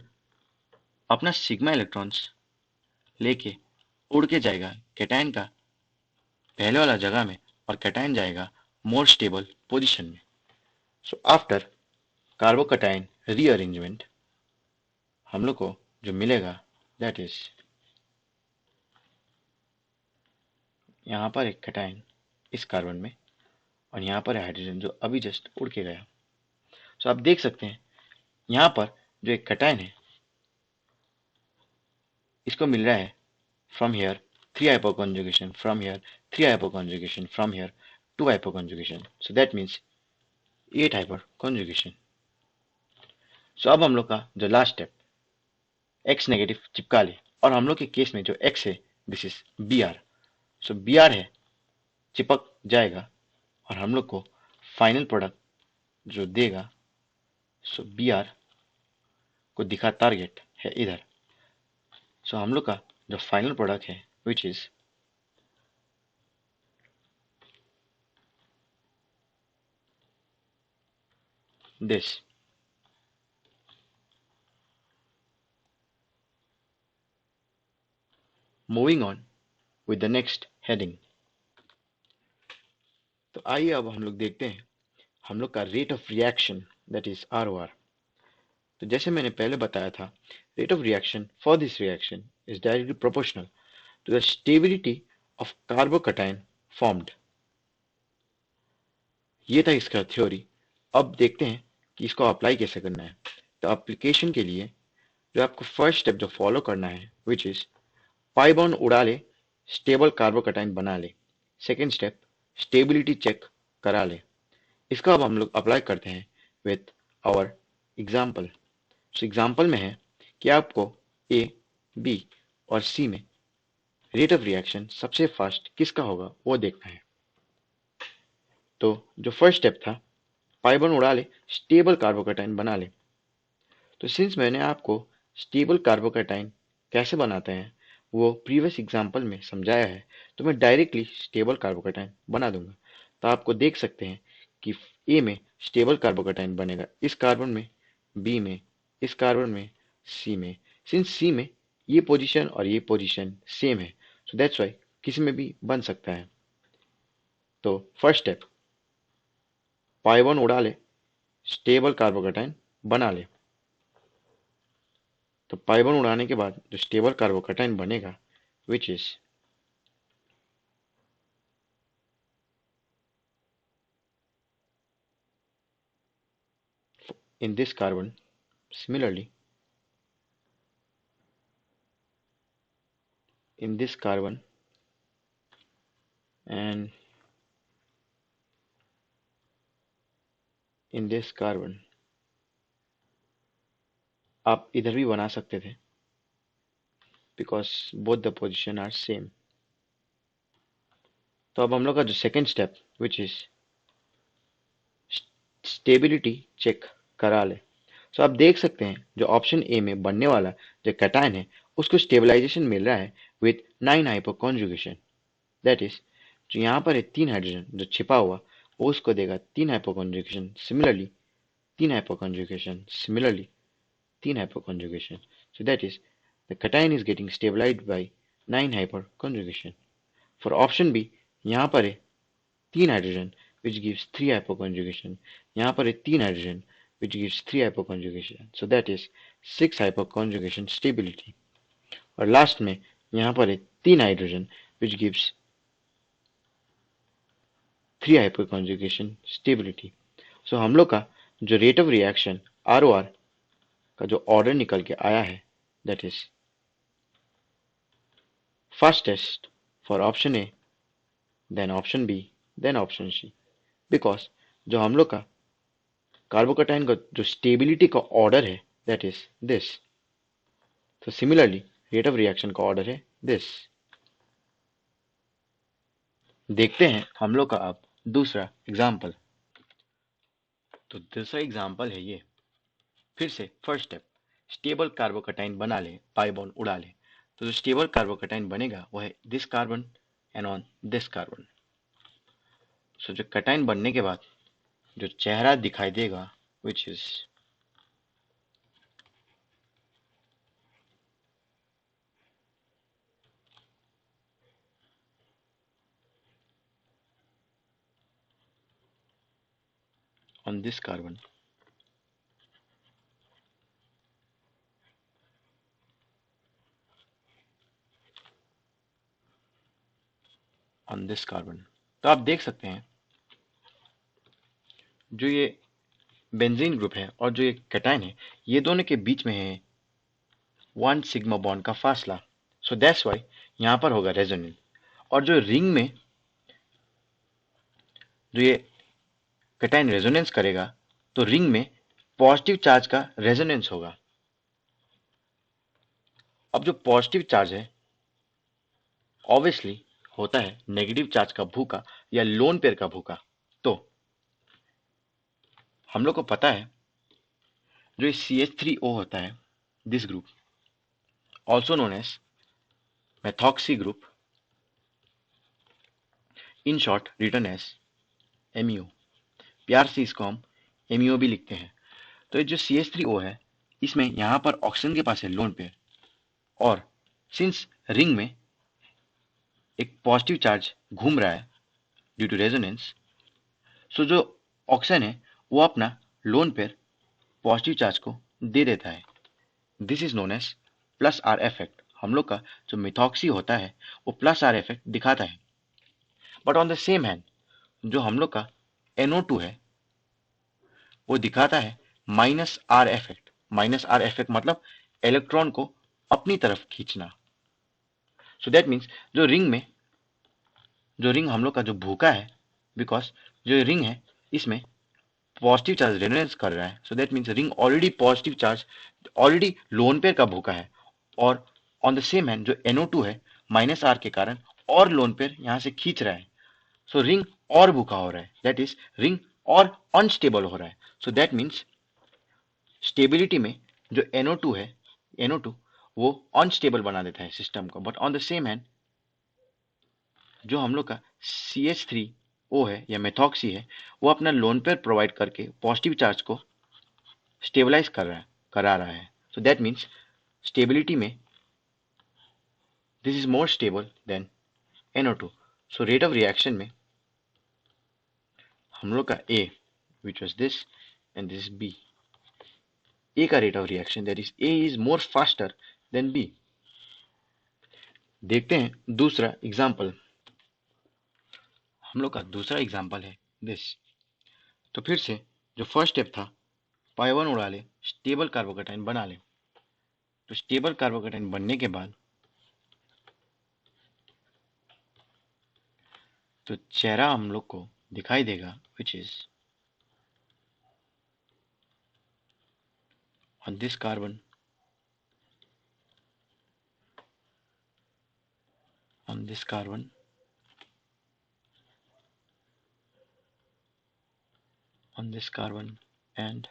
अपना सिग्मा इलेक्ट्रॉन्स लेके उड़ के जाएगा कैटायन का पहले वाला जगह में, और कैटायन जाएगा मोर स्टेबल पोजीशन में. सो आफ्टर कार्बोकैटायन रीअरेंजमेंट हम लोग को जो मिलेगा दैट इज यहाँ पर एक कैटायन इस कार्बन में और यहाँ पर है हाइड्रोजन जो अभी जस्ट उड़ के गया. सो आप देख सकते हैं यहाँ पर जो एक कैटायन है इसको मिल रहा है from here 3 hyperconjugation, from here 3 hyperconjugation, from here 2 hyperconjugation. So that means 8 hyperconjugation. So अब हम लोग का जो लास्ट स्टेप X नेगेटिव चिपका ले, और हम लोग के केस में जो X है this is Br. So Br है चिपक जाएगा और हम लोग को फाइनल प्रोडक्ट जो देगा सो बी आर को दिखा टारगेट है इधर। सो हम लोग का जो फाइनल प्रोडक्ट है which is this. Moving on with the next heading. तो आइए अब हम लोग देखते हैं हम लोग का rate of reaction that is ROR। तो जैसे मैंने पहले बताया था, rate of reaction for this reaction is directly proportional to the stability of carbocation formed. ये था इसका थ्योरी। अब देखते हैं कि इसको अप्लाई कैसे करना है। तो एप्लीकेशन के लिए जो आपको फर्स्ट स्टेप जो फॉलो करना है विच इज पाई बॉन्ड उड़ा ले, स्टेबल कार्बोकटाइन बना ले। सेकेंड स्टेप स्टेबिलिटी चेक करा ले। इसका अब हम लोग अप्लाई करते हैं with our example. So example में है कि आपको ए, बी और सी में रेट ऑफ रिएक्शन सबसे फास्ट किसका होगा वो देखना है। तो जो फर्स्ट स्टेप था, पाई बॉन्ड उड़ा ले, स्टेबल कार्बोकटाइन बना ले। तो सिंस मैंने आपको स्टेबल कार्बोकटाइन कैसे बनाते हैं वो प्रीवियस एग्जाम्पल में समझाया है, तो मैं डायरेक्टली स्टेबल कार्बोकटाइन बना दूंगा। तो आपको देख सकते हैं कि ए में स्टेबल कार्बोकटाइन बनेगा इस कार्बन में, बी में, इस कार्बन में, सी में। सिंस सी में ये पोजीशन और ये पोजीशन सेम है, सो दैट्स वाई किसी में भी बन सकता है। तो फर्स्ट स्टेप, पाई बॉन्ड उड़ा ले, स्टेबल कार्बोकटाइन बना ले। तो पाई बॉन्ड उड़ाने के बाद जो स्टेबल कार्बोकटाइन बनेगा which is in this carbon. Similarly, in this carbon and in this carbon, आप इधर भी बना सकते थे because both the position are same. तो अब हम लोग का जो second step which is stability check करा ले। सो आप देख सकते हैं जो ऑप्शन ए में बनने वाला जो कैटायन है उसको स्टेबलाइजेशन मिल रहा है with 9 hyper conjugation. That is जो यहाँ पर है 3 हाइड्रोजन जो छिपा हुआ वो उसको देगा 3 hyper conjugation, similarly 3 hyper conjugation, similarly 3 hyperconjugation. So that is the cation is getting stabilized by 9 hyperconjugation. For option B, यहाँ पर है 3 हाइड्रोजन which gives 3 hyperconjugation. यहाँ पर है 3 hydrogen which gives 3 hyperconjugation. So that is 6 hyperconjugation stability. और लास्ट में यहाँ पर है 3 hydrogen which gives 3 hyperconjugation stability. So हम लोग का जो रेट ऑफ रिएक्शन ROR का जो ऑर्डर निकल के आया है that is fastest for option A, then option B, then option C. Because जो हम लोग का कार्बोकटाइन का जो स्टेबिलिटी का ऑर्डर है दैट इज दिस। तो सिमिलरली रेट ऑफ रिएक्शन का ऑर्डर है दिस। देखते हैं हम लोग का अब दूसरा एग्जाम्पल। तो दूसरा एग्जाम्पल है ये। फिर से फर्स्ट स्टेप, स्टेबल कार्बोकटाइन बना ले, पाई बॉन्ड उड़ा ले। तो जो स्टेबल कार्बोकटाइन बनेगा वो है this carbon and on this carbon. So जो कटाइन बनने के बाद जो चेहरा दिखाई देगा which is on this carbon, on this carbon। तो आप देख सकते हैं जो ये बेंजीन ग्रुप है और जो ये कैटायन है ये दोनों के बीच में है 1 सिग्मा बॉन्ड का फासला। सो दैट्स वाई यहाँ पर होगा रेजोनेंस। और जो रिंग में जो ये कैटायन रेजोनेंस करेगा तो रिंग में पॉजिटिव चार्ज का रेजोनेंस होगा। अब जो पॉजिटिव चार्ज है ऑब्वियसली होता है नेगेटिव चार्ज का भूखा या लोन पेयर का भूखा। तो हम लोग को पता है जो CH3O होता है, this group also known as methoxy group, in short written as MEO। प्यार से इसको हम MEO भी लिखते हैं। तो ये जो CH3O है, इसमें यहाँ पर ऑक्सीजन के पास है लोन पेयर, और सिंस रिंग में एक पॉजिटिव चार्ज घूम रहा है ड्यू टू रेजोनेंस, सो जो ऑक्सीजन है वो अपना लोन पेयर पॉजिटिव चार्ज को दे देता है। This is known as plus R effect. हम लोग का जो मिथॉक्सी होता है वो प्लस आर इफेक्ट दिखाता है। But on the same hand जो हम लोग का NO2 है वो दिखाता है minus are effect. Minus are effect मतलब इलेक्ट्रॉन को अपनी तरफ खींचना। सो दैट मीन्स जो रिंग हम लोग का जो भूखा है, बिकॉज जो रिंग है इसमें पॉजिटिव चार्ज रेजोनेंस कर रहा है, so that means ring already positive charge, already loan pair का भूखा है। और ऑन द सेम हैंड जो NO2 है माइनस आर के कारण और लोन पेयर यहां से खींच रहा है, सो रिंग और भूखा हो रहा है, दैट इज रिंग और अनस्टेबल हो रहा है। सो दैट मीन्स स्टेबिलिटी में जो NO2 है, NO2 वो अनस्टेबल बना देता है सिस्टम को। But on the same hand जो हम लोग का CH3O है या मेथॉक्सी है, वो अपना लोन पेयर प्रोवाइड करके पॉजिटिव चार्ज को स्टेबलाइज करा रहा है। सो दैट मीन्स स्टेबिलिटी में this is more stable then NO2। So rate of reaction में हम लोग का A which was this and this B, A का rate of reaction that is A is more faster than B। देखते हैं दूसरा एग्जाम्पल। हम लोग का दूसरा एग्जाम्पल है दिस। तो फिर से जो फर्स्ट स्टेप था, पाई 1 उड़ा ले, स्टेबल कार्बोकेटाइन बना ले। तो स्टेबल कार्बोकेटाइन बनने के बाद तो चेहरा हम लोग को दिखाई देगा, which is on this carbon, on this carbon, on this carbon and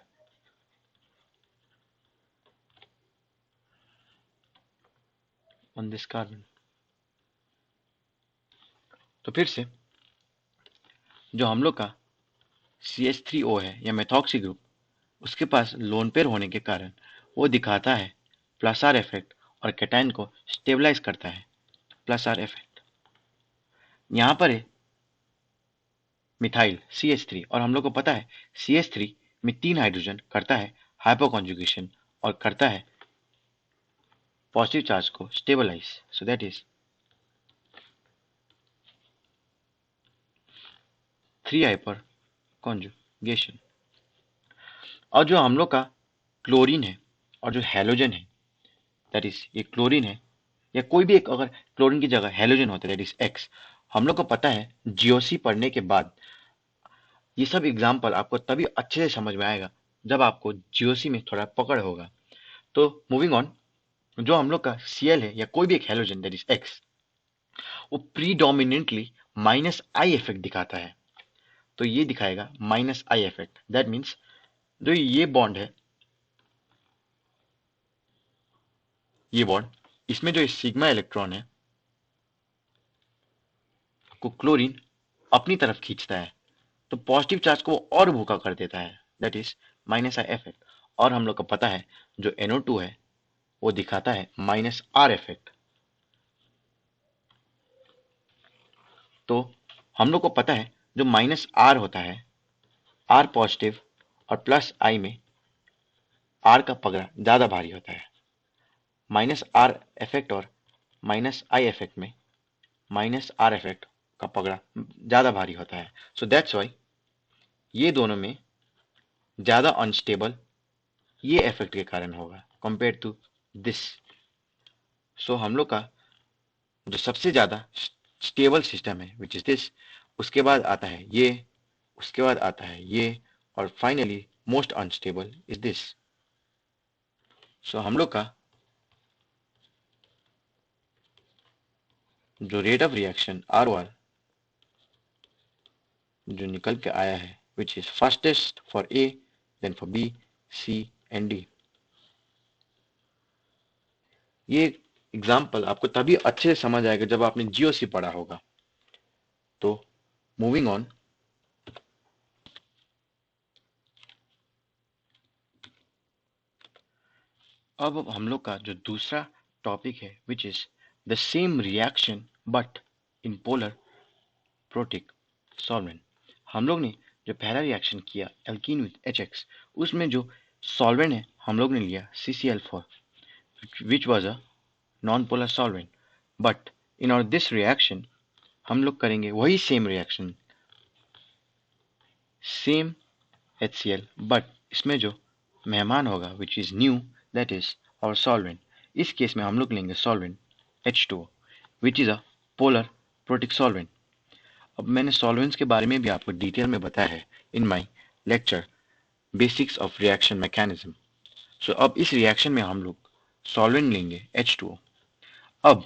on this carbon। तो फिर से जो हम लोग का CH3O है या मेथॉक्सी ग्रुप, उसके पास लोन पेयर होने के कारण वो दिखाता है प्लस आर इफेक्ट और कैटाइन को स्टेबलाइज करता है, प्लस आर इफेक्ट। यहाँ पर है मिथाइल CH3, और हम लोग को पता है CH3 में 3 हाइड्रोजन करता है हाइपोकॉन्जुगेशन और करता है पॉजिटिव चार्ज को stabilise. So that is 3 hyperconjugation. और जो हम लोग का क्लोरीन है और जो हैलोजन है, दैट इज ये क्लोरीन है या कोई भी एक अगर क्लोरीन की जगह हैलोजन होता है, दैट इज X। हम लोग को पता है GOC पढ़ने के बाद ये सब एग्जाम्पल आपको तभी अच्छे से समझ में आएगा जब आपको GOC में थोड़ा पकड़ होगा। तो मूविंग ऑन, जो हम लोग का Cl है या कोई भी एक हैलोजन दैट इज X, वो प्रीडोमिनेंटली माइनस आई इफेक्ट दिखाता है। तो ये दिखाएगा minus I effect. That means जो ये बॉन्ड है, ये बॉन्ड, इसमें जो सिग्मा इलेक्ट्रॉन है को क्लोरीन अपनी तरफ खींचता है, तो पॉजिटिव चार्ज को और भूखा कर देता है, that is minus I effect. और हम लोग को पता है जो NO2 है वो दिखाता है माइनस आर इफेक्ट। तो हम लोग को पता है जो माइनस आर होता है, आर पॉजिटिव और प्लस आई में आर का पगड़ा ज्यादा भारी होता है। माइनस आर इफेक्ट और माइनस आई इफेक्ट में माइनस आर इफेक्ट का पगड़ा ज्यादा भारी होता है। सो दैट्स वाई ये दोनों में ज्यादा अनस्टेबल ये इफेक्ट के कारण होगा कंपेयर टू दिस। सो हम लोग का जो सबसे ज्यादा स्टेबल सिस्टम है विच इज दिस, उसके बाद आता है ये, उसके बाद आता है ये, और finally most unstable is this. So हम लोग का जो रेट ऑफ रिएक्शन ROR जो निकल के आया है, which is fastest for A, then for B, C and. ये एग्जाम्पल आपको तभी अच्छे से समझ आएगा जब आपने जीओसी पढ़ा होगा। तो मूविंग ऑन, अब हम लोग का जो दूसरा टॉपिक है which is the same reaction but in polar protic solvent. हम लोग ने जो पहला रिएक्शन किया एल्कीन विथ HX, उसमें जो सॉल्वेंट है हम लोग ने लिया CCl4 which was a non polar solvent. But in और दिस रिएक्शन हम लोग करेंगे वही same reaction, same HCl, but इसमें जो मेहमान होगा which is new, that is और सॉल्वेंट। इस केस में हम लोग लेंगे solvent H2O which is a polar protic solvent. अब मैंने सॉल्वेंट्स के बारे में भी आपको डिटेल में बताया है in my lecture basics of reaction mechanism. So अब इस रिएक्शन में हम लोग सॉल्वेंट लेंगे H2O। अब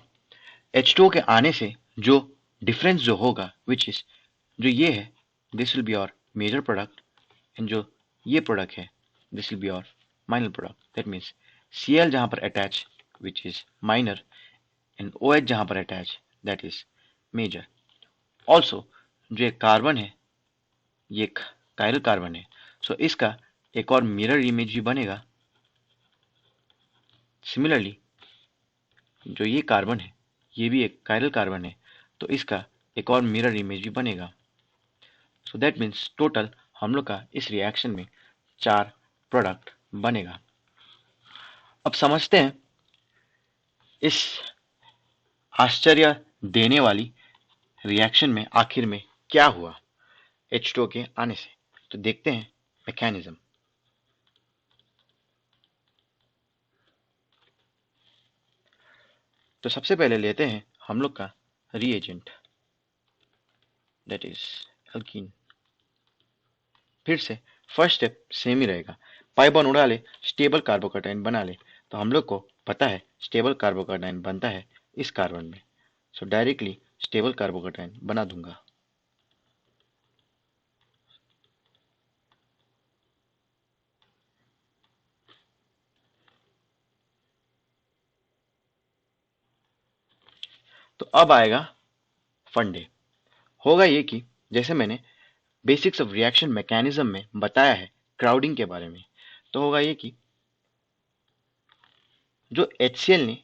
H2O के आने से जो डिफरेंस जो होगा विच इज जो ये है, this will be our major product, and जो ये प्रोडक्ट है this will be our minor product. That means Cl जहां पर attach which is minor and OH जहां पर attach that is major. Also जो एक कार्बन है ये एक कायरल कार्बन है, सो इसका एक और मिरर इमेज भी बनेगा। सिमिलरली जो ये कार्बन है ये भी एक कायरल कार्बन है, तो इसका एक और मिरर इमेज भी बनेगा। सो दैट मीन्स टोटल हम लोग का इस रिएक्शन में 4 प्रोडक्ट बनेगा। अब समझते हैं इस आश्चर्य देने वाली रिएक्शन में आखिर में क्या हुआ H2O के आने से। तो देखते हैं मैकेनिज्म। तो सबसे पहले लेते हैं हम लोग का रिएजेंट दैट इज एल्कीन। फिर से फर्स्ट स्टेप सेम ही रहेगा, पाई बॉन्ड उड़ा ले, स्टेबल कार्बोकैटायन बना ले। तो हम लोग को पता है स्टेबल कार्बोकैटायन बनता है इस कार्बन में, सो डायरेक्टली स्टेबल कार्बोकैटायन बना दूंगा। तो अब आएगा फंडे। होगा ये कि जैसे मैंने बेसिक्स ऑफ रिएक्शन मैकेनिज्म में बताया है क्राउडिंग के बारे में, तो होगा ये कि जो HCl ने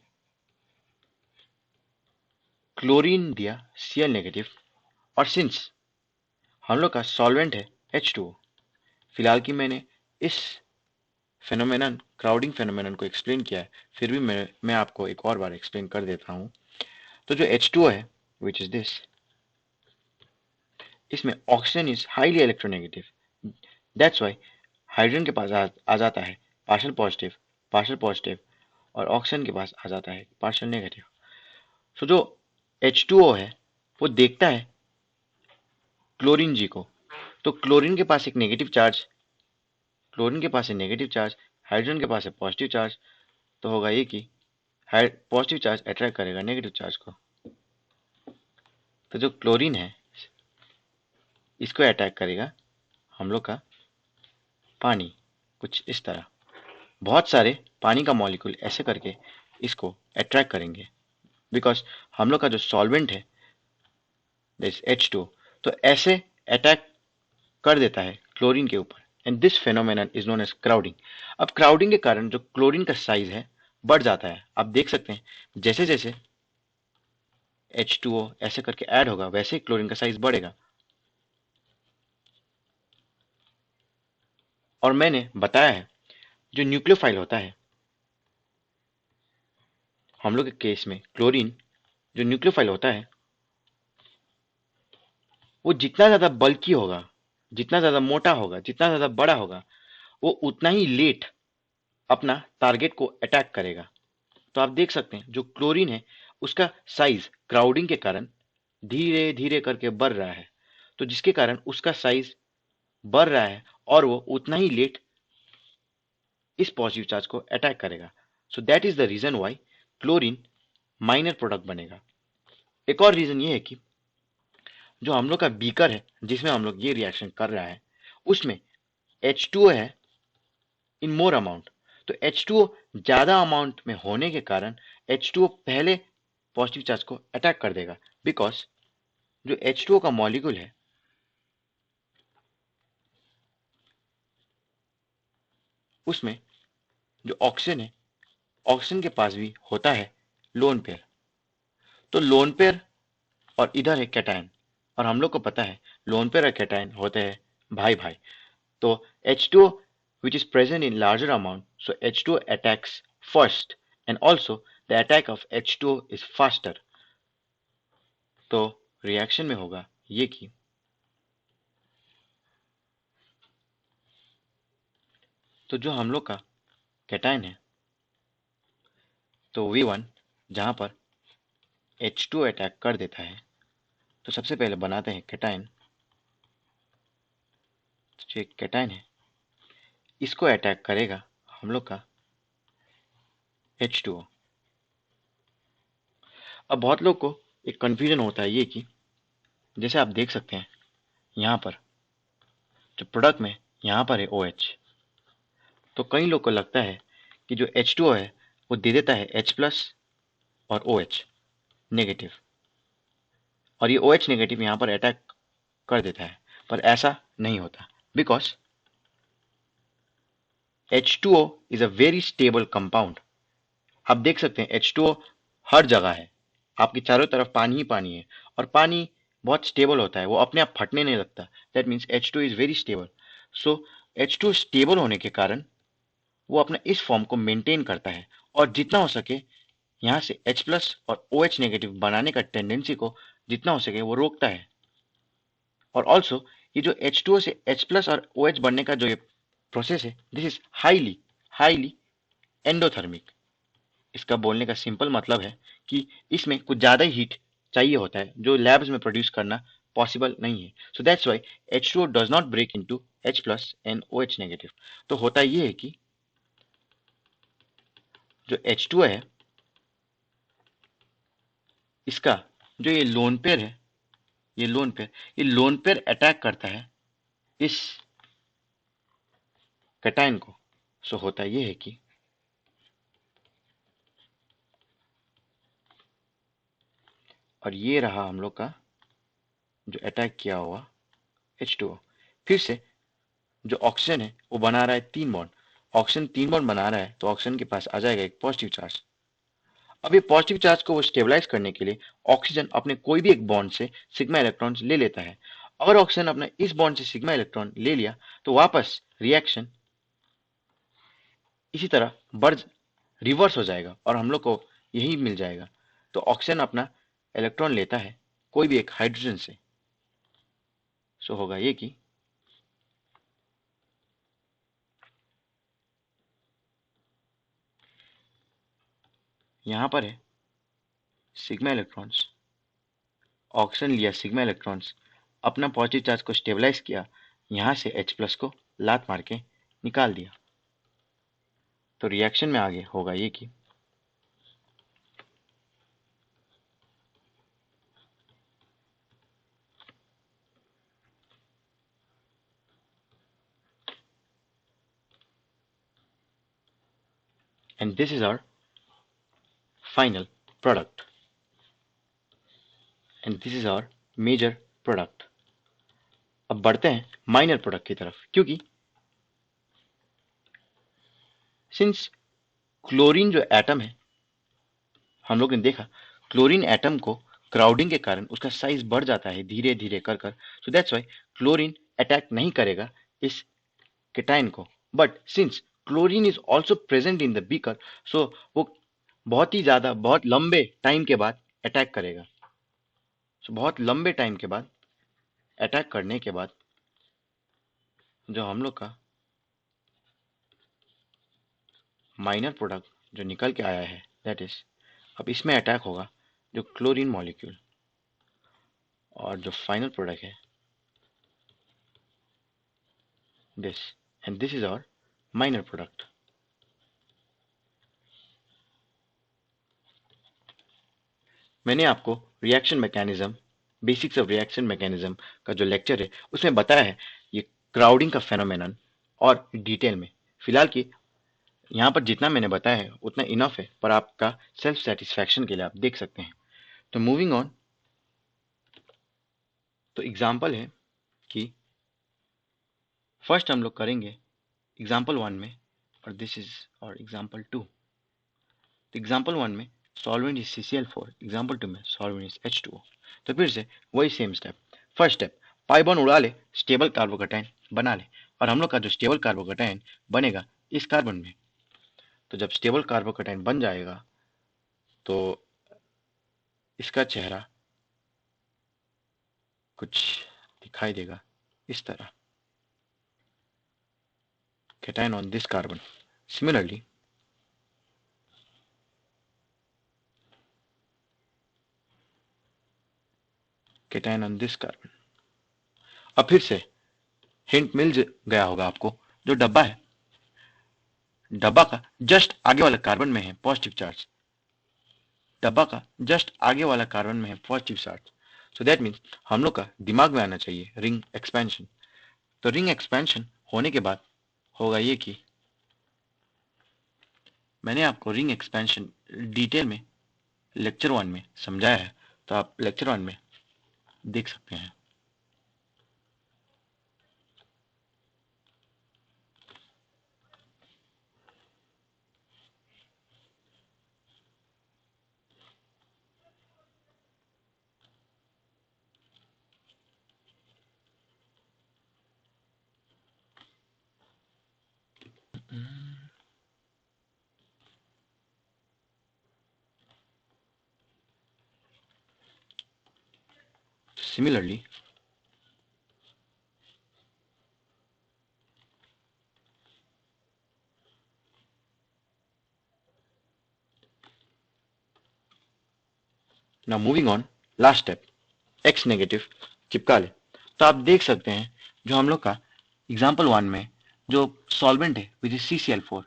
क्लोरीन दिया Cl नेगेटिव, और सिंस हम लोग का सॉल्वेंट है H2O, फिलहाल की मैंने इस फेनोमेनन क्राउडिंग फेनोमेनन को एक्सप्लेन किया है, फिर भी मैं आपको एक और बार एक्सप्लेन कर देता हूं। तो जो H2O है विच इज दिस, इसमें oxygen is highly electronegative, that's why hydrogen के पास आ जाता है पार्शियल पॉजिटिव, और ऑक्सीजन के पास आ जाता है पार्शियल नेगेटिव। सो जो H2O है वो देखता है क्लोरीन जी को, तो क्लोरीन के पास एक नेगेटिव चार्ज, क्लोरीन के पास है नेगेटिव चार्ज, हाइड्रोजन के पास है पॉजिटिव चार्ज, तो होगा ये कि पॉजिटिव चार्ज अट्रैक्ट करेगा नेगेटिव चार्ज को। तो जो क्लोरीन है इसको अटैक करेगा हम लोग का पानी, कुछ इस तरह बहुत सारे पानी का मॉलिक्यूल ऐसे करके इसको अट्रैक्ट करेंगे, बिकॉज हम लोग का जो सॉल्वेंट है दिस H2, तो ऐसे अटैक कर देता है क्लोरीन के ऊपर, and this phenomenon is known as crowding. अब क्राउडिंग के कारण जो क्लोरीन का साइज है बढ़ जाता है। आप देख सकते हैं जैसे जैसे H2O ऐसे करके ऐड होगा वैसे ही क्लोरीन का साइज बढ़ेगा। और मैंने बताया है जो न्यूक्लियोफाइल होता है हम लोग के केस में क्लोरीन, जो न्यूक्लियोफाइल होता है वो जितना ज्यादा बल्की होगा, जितना ज्यादा मोटा होगा, जितना ज्यादा बड़ा होगा, वो उतना ही लेट अपना टारगेट को अटैक करेगा। तो आप देख सकते हैं जो क्लोरीन है उसका साइज क्राउडिंग के कारण धीरे धीरे करके बढ़ रहा है, तो जिसके कारण उसका साइज बढ़ रहा है और वो उतना ही लेट इस पॉजिटिव चार्ज को अटैक करेगा। So that is the reason why chlorine minor product बनेगा। एक और रीजन ये है कि जो हम लोग का बीकर है जिसमें हम लोग ये रिएक्शन कर रहा है उसमें H2O है इन मोर अमाउंट। तो H2O ज्यादा अमाउंट में होने के कारण H2O पहले पॉजिटिव चार्ज को अटैक कर देगा, बिकॉज जो H2O का मॉलिक्यूल है उसमें जो ऑक्सीजन है, ऑक्सीजन के पास भी होता है लोन पेयर। तो लोन पेयर और इधर है कैटायन, और हम लोग को पता है लोन पेयर और कैटायन होते हैं भाई भाई। तो H2O which is present in larger amount, so H2O attacks first and also the attack of H2O is faster। तो रिएक्शन में होगा ये कि तो जो हम लोग का कैटायन है तो V1 जहां पर H2O अटैक कर देता है, तो सबसे पहले बनाते हैं कैटायन। जो कैटायन है इसको अटैक करेगा हम लोग का H2O। अब बहुत लोग को एक कंफ्यूजन होता है ये कि जैसे आप देख सकते हैं यहाँ पर जो प्रोडक्ट में यहाँ पर है OH, तो कई लोग को लगता है कि जो H2O है वो दे देता है H प्लस और OH नेगेटिव, और ये OH नेगेटिव यहाँ पर अटैक कर देता है, पर ऐसा नहीं होता, because H2O is a very stable compound. आप देख सकते हैं H2O हर जगह है, आपके चारों तरफ पानी ही पानी है, और पानी बहुत स्टेबल होता है, वो अपने आप फटने नहीं लगता। That means H2 is very stable. So H2 stable होने के कारण वो अपना इस फॉर्म को मेंटेन करता है, और जितना हो सके यहाँ से H प्लस और OH नेगेटिव बनाने का टेंडेंसी को जितना हो सके वो रोकता है। और ऑल्सो ये जो H2O से H प्लस और OH बनने का जो ये प्रोसेस है, this is highly highly endothermic. इसका बोलने का सिंपल मतलब है कि इसमें कुछ ज़्यादा ही हीट चाहिए होता है जो लैब्स में प्रोड्यूस करना पॉसिबल नहीं है। So that's why H2O does not break into H plus and OH negative. तो होता ये है कि जो H2O है इसका जो ये लोन पेयर है, ये लोन पेयर अटैक करता है इस कैटायन को। सो होता ये है कि और ये रहा हम लोग का जो अटैक किया हुआ H2O। फिर से जो ऑक्सीजन है वो बना रहा है 3 बॉन्ड। ऑक्सीजन 3 बॉन्ड बना रहा है तो ऑक्सीजन के पास आ जाएगा एक पॉजिटिव चार्ज। अब ये पॉजिटिव चार्ज को वो स्टेबलाइज करने के लिए ऑक्सीजन अपने कोई भी एक बॉन्ड से सिग्मा इलेक्ट्रॉन्स ले लेता है। अगर ऑक्सीजन अपने इस बॉन्ड से सिग्मा इलेक्ट्रॉन ले लिया तो वापस रिएक्शन इसी तरह बढ़ रिवर्स हो जाएगा और हम लोग को यही मिल जाएगा। तो ऑक्सीजन अपना इलेक्ट्रॉन लेता है कोई भी एक हाइड्रोजन से। सो होगा ये कि यहाँ पर है सिग्मा इलेक्ट्रॉन्स, ऑक्सीजन लिया सिग्मा इलेक्ट्रॉन्स, अपना पॉजिटिव चार्ज को स्टेबलाइज किया, यहाँ से H प्लस को लात मार के निकाल दिया। तो रिएक्शन में आगे होगा ये कि and this is our final product and this is our major product। अब बढ़ते हैं माइनर प्रोडक्ट की तरफ, क्योंकि सिंस क्लोरीन जो एटम है हम लोग ने देखा क्लोरीन एटम को क्राउडिंग के कारण उसका साइज बढ़ जाता है धीरे धीरे कर कर। So that's why chlorine attack नहीं करेगा इस केटाइन को, but since chlorine is also present in the beaker, so वो बहुत ही ज्यादा बहुत लंबे टाइम के बाद अटैक करेगा। सो बहुत लंबे टाइम के बाद अटैक करने के बाद जो हम लोग का माइनर प्रोडक्ट जो निकल के आया है दैट इज, अब इसमें अटैक होगा जो क्लोरीन मॉलिक्यूल, और जो फाइनल प्रोडक्ट है this, and this is our minor product. मैंने आपको reaction mechanism, basics of reaction mechanism का जो लेक्चर है उसमें बताया है ये क्राउडिंग का फेनोमेनन और डिटेल में। फिलहाल की यहाँ पर जितना मैंने बताया है उतना इनफ है, पर आपका सेल्फ सेटिस्फैक्शन के लिए आप देख सकते हैं। तो मूविंग ऑन, तो एग्जाम्पल है कि फर्स्ट हम लोग करेंगे एग्जाम्पल 1 में, और दिस इज और एग्जाम्पल 2। तो एग्जाम्पल 1 में सॉल्वेंट इज CCl4, एग्जाम्पल 2 में सॉल्वेंट इज H2O। तो फिर से वही same step. First step, pi bond उड़ा ले, स्टेबल कार्बोकेटाइन बना ले, और हम लोग का जो स्टेबल कार्बोकेटाइन बनेगा इस कार्बन में। तो जब स्टेबल कार्बोकेटाइन बन जाएगा तो इसका चेहरा कुछ दिखाई देगा इस तरह, cation on this carbon. Similarly, cation on this carbon. अब फिर से हिंट मिल गया होगा आपको, जो डब्बा है, डब्बा का जस्ट आगे वाला कार्बन में है पॉजिटिव चार्ज, डब्बा का जस्ट आगे वाला कार्बन में है positive charge. So that means हम लोग का दिमाग में आना चाहिए रिंग एक्सपेंशन। तो रिंग एक्सपेंशन होने के बाद होगा ये कि मैंने आपको रिंग एक्सपेंशन डिटेल में लेक्चर 1 में समझाया है, तो आप लेक्चर 1 में देख सकते हैं। Similarly, now moving on, last step, X negative चिपका ले। तो आप देख सकते हैं जो हम लोग का एग्जाम्पल 1 में जो सॉल्वेंट है which is CCl4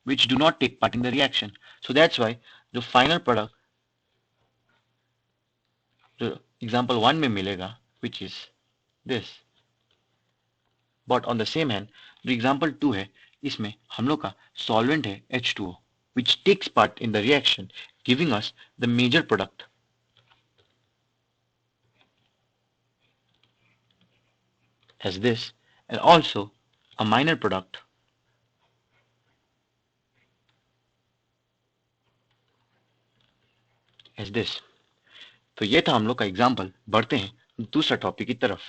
which do not take part in the reaction, so that's why जो फाइनल प्रोडक्ट जो एग्जाम्पल 1 में मिलेगा which is this. But on the same hand जो एग्जाम्पल 2 है इसमें हम लोग का सॉल्वेंट है H2O which takes part in the reaction giving us the major product as this, and also a minor product as this। तो ये था हम लोग का एग्जाम्पल। बढ़ते हैं दूसरा टॉपिक की तरफ।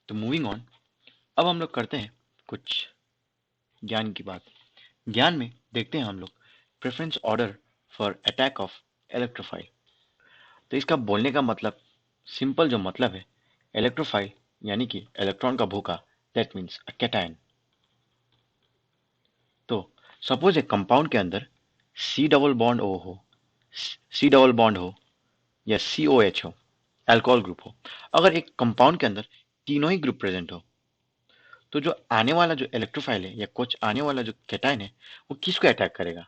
तो मूविंग ऑन, अब हम लोग करते हैं कुछ ज्ञान की बात। ज्ञान में देखते हैं हम लोग preference order for attack of electrophile. तो इसका बोलने का मतलब, सिंपल जो मतलब है, इलेक्ट्रोफाइल यानी कि इलेक्ट्रॉन का भूखा, दैट मीन्स अ कैटायन। तो सपोज एक कंपाउंड के अंदर सी डबल बॉन्ड ओ हो, सी डबल बॉन्ड हो, या COH हो, अल्कोहल ग्रुप हो। अगर एक कंपाउंड के अंदर तीनों ही ग्रुप प्रेजेंट हो, तो जो आने वाला जो इलेक्ट्रोफाइल है या कुछ आने वाला जो कैटायन है वो किसको अटैक करेगा,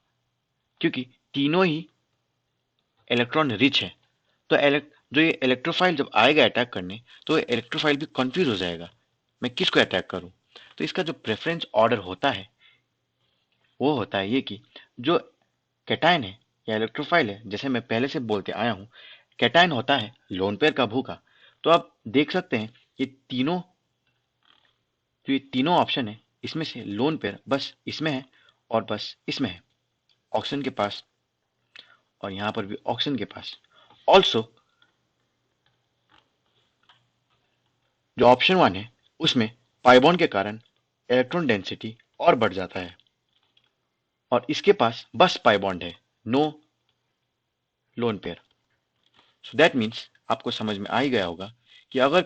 क्योंकि तीनों ही इलेक्ट्रॉन रिच है। तो जो ये इलेक्ट्रोफाइल जब आएगा अटैक करने, तो इलेक्ट्रोफाइल भी कंफ्यूज हो जाएगा, मैं किसको अटैक करूं। तो इसका जो प्रेफरेंस ऑर्डर होता है वो होता है ये कि जो कैटायन है या इलेक्ट्रोफाइल है, जैसे मैं पहले से बोलते आया हूं, कैटायन होता है लोन पेयर का भूखा। तो आप देख सकते हैं ये तीनों, जो ये तीनों ऑप्शन है इसमें से लोन पेयर बस इसमें है और बस इसमें है, ऑक्सीजन के पास, और यहां पर भी ऑक्सीजन के पास। ऑल्सो जो ऑप्शन 1 है उसमें पाई बॉन्ड के कारण इलेक्ट्रॉन डेंसिटी और बढ़ जाता है, और इसके पास बस पाई बॉन्ड है, no lone pair. So that means आपको समझ में आ ही गया होगा कि अगर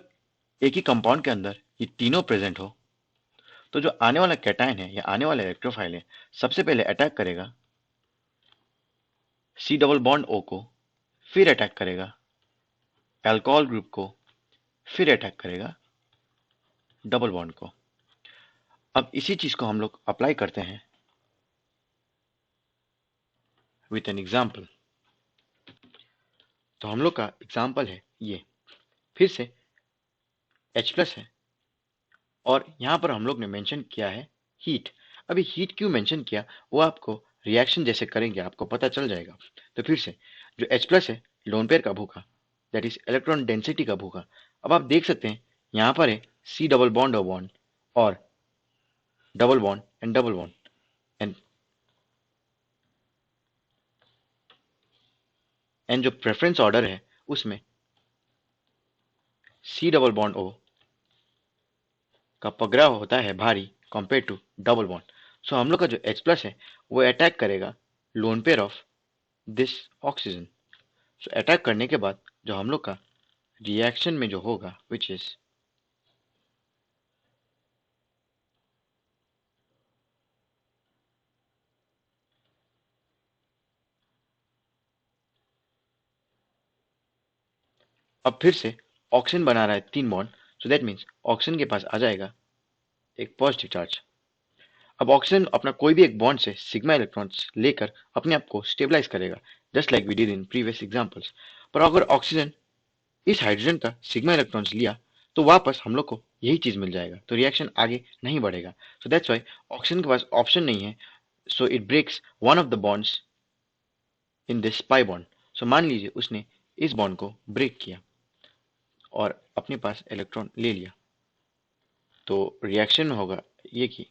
एक ही कंपाउंड के अंदर ये तीनों प्रेजेंट हो तो जो आने वाला कैटायन है या आने वाला इलेक्ट्रोफाइल है सबसे पहले अटैक करेगा सी डबल बॉन्ड ओ को, फिर अटैक करेगा अल्कोहल ग्रुप को, फिर अटैक करेगा डबल बॉन्ड को। अब इसी चीज को हम लोग अप्लाई करते हैं विथ एन एग्जाम्पल। तो हम लोग का एग्जाम्पल है ये, फिर से H प्लस है और यहां पर हम लोग ने मेंशन किया है हीट। अभी हीट क्यों मेंशन किया वो आपको रिएक्शन जैसे करेंगे आपको पता चल जाएगा। तो फिर से जो H प्लस है लोन पेयर का भूखा, दैट इज इलेक्ट्रॉन डेंसिटी का भूखा। अब आप देख सकते हैं यहां पर है C double bond O bond और double bond and double bond, and जो प्रेफरेंस ऑर्डर है उसमें सी डबल बॉन्ड ओ का पगड़ा होता है भारी कंपेयर टू डबल बॉन्ड। सो हम लोग का जो H प्लस है वो अटैक करेगा lone pair of this oxygen. So attack करने के बाद जो हम लोग का रिएक्शन में जो होगा विच इज अब फिर से ऑक्सीजन बना रहा है 3 bond, so that means oxygen के पास आ जाएगा एक पॉजिटिव चार्ज। अब ऑक्सीजन अपना कोई भी एक बॉन्ड से सिग्मा इलेक्ट्रॉन्स लेकर अपने आप को स्टेबलाइज करेगा, just like we did in previous examples. पर अगर ऑक्सीजन इस हाइड्रोजन का सिग्मा इलेक्ट्रॉन्स लिया तो वापस हम लोग को यही चीज मिल जाएगा, तो रिएक्शन आगे नहीं बढ़ेगा। सो दैट्स व्हाई ऑक्सीजन के पास ऑप्शन नहीं है, so it breaks one of the bonds in this pi bond. So मान लीजिए उसने इस बॉन्ड को ब्रेक किया और अपने पास इलेक्ट्रॉन ले लिया, तो रिएक्शन में होगा ये कि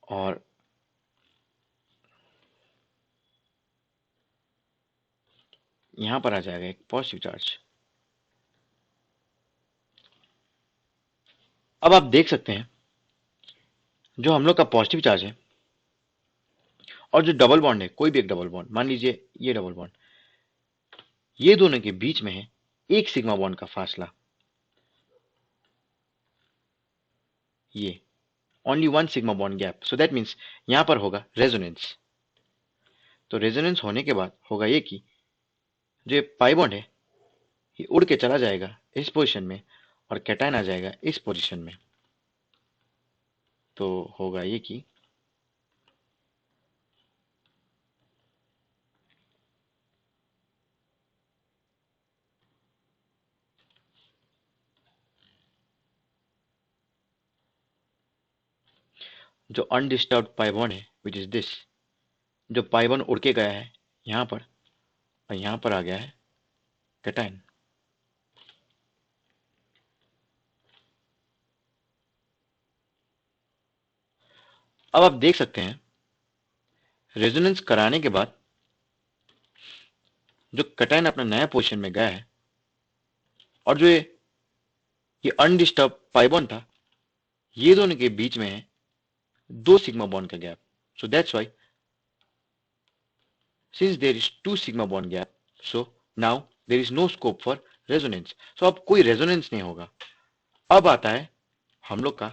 और यहां पर आ जाएगा एक पॉजिटिव चार्ज। अब आप देख सकते हैं जो हम लोग का पॉजिटिव चार्ज है और जो डबल बॉन्ड है, कोई भी एक डबल बॉन्ड, मान लीजिए ये डबल बॉन्ड, ये दोनों के बीच में है एक सिग्मा बॉन्ड का फासला, ये only one sigma bond gap. So that means यहां पर होगा रेजोनेंस। तो रेजोनेंस होने के बाद होगा ये कि जो पाई बॉन्ड है ये उड़ के चला जाएगा इस पोजीशन में और कैटायन आ जाएगा इस पोजीशन में। तो होगा ये कि जो अनडिस्टर्ब्ड पाई बॉन्ड है विच इज दिस, जो पाई बॉन्ड उड़ के गया है यहां पर और यहां पर आ गया है कैटायन। अब आप देख सकते हैं रेजोनेंस कराने के बाद जो कैटायन अपना नया पोजीशन में गया है और जो ये अनडिस्टर्ब पाई बॉन्ड था, ये दोनों के बीच में है दो सिग्मा बॉन्ड का gap. So that's why since there is two sigma bond gap, so now there is no scope for resonance। so अब कोई रेजोनेंस नहीं होगा। अब आता है हम लोग का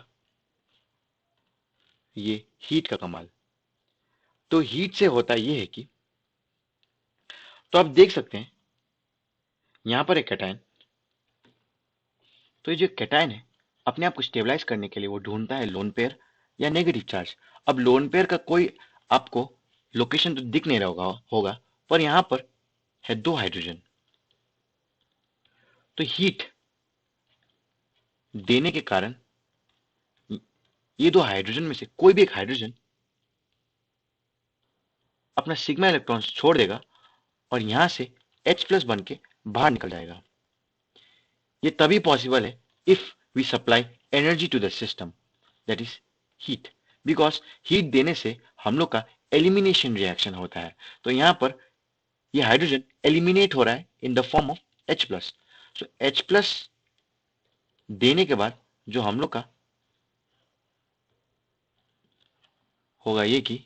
ये हीट का कमाल। तो हीट से होता ये है कि, तो आप देख सकते हैं यहां पर एक कैटायन, तो ये जो कैटायन है अपने आप को स्टेबलाइज करने के लिए वो ढूंढता है लोन पेयर या नेगेटिव चार्ज। अब लोन पेयर का कोई आपको लोकेशन तो दिख नहीं रहा होगा, पर यहां पर है दो हाइड्रोजन। तो हीट देने के कारण ये दो हाइड्रोजन में से कोई भी एक हाइड्रोजन अपना सिग्मा इलेक्ट्रॉन्स छोड़ देगा और यहां से H+ बन के बाहर निकल जाएगा। ये तभी पॉसिबल है if we supply energy to the system, that is heat. Because heat देने से हम लोग का एलिमिनेशन रिएक्शन होता है। तो यहां पर ये हाइड्रोजन एलिमिनेट हो रहा है in the form of H+। So H+ देने के बाद जो हम लोग का होगा ये कि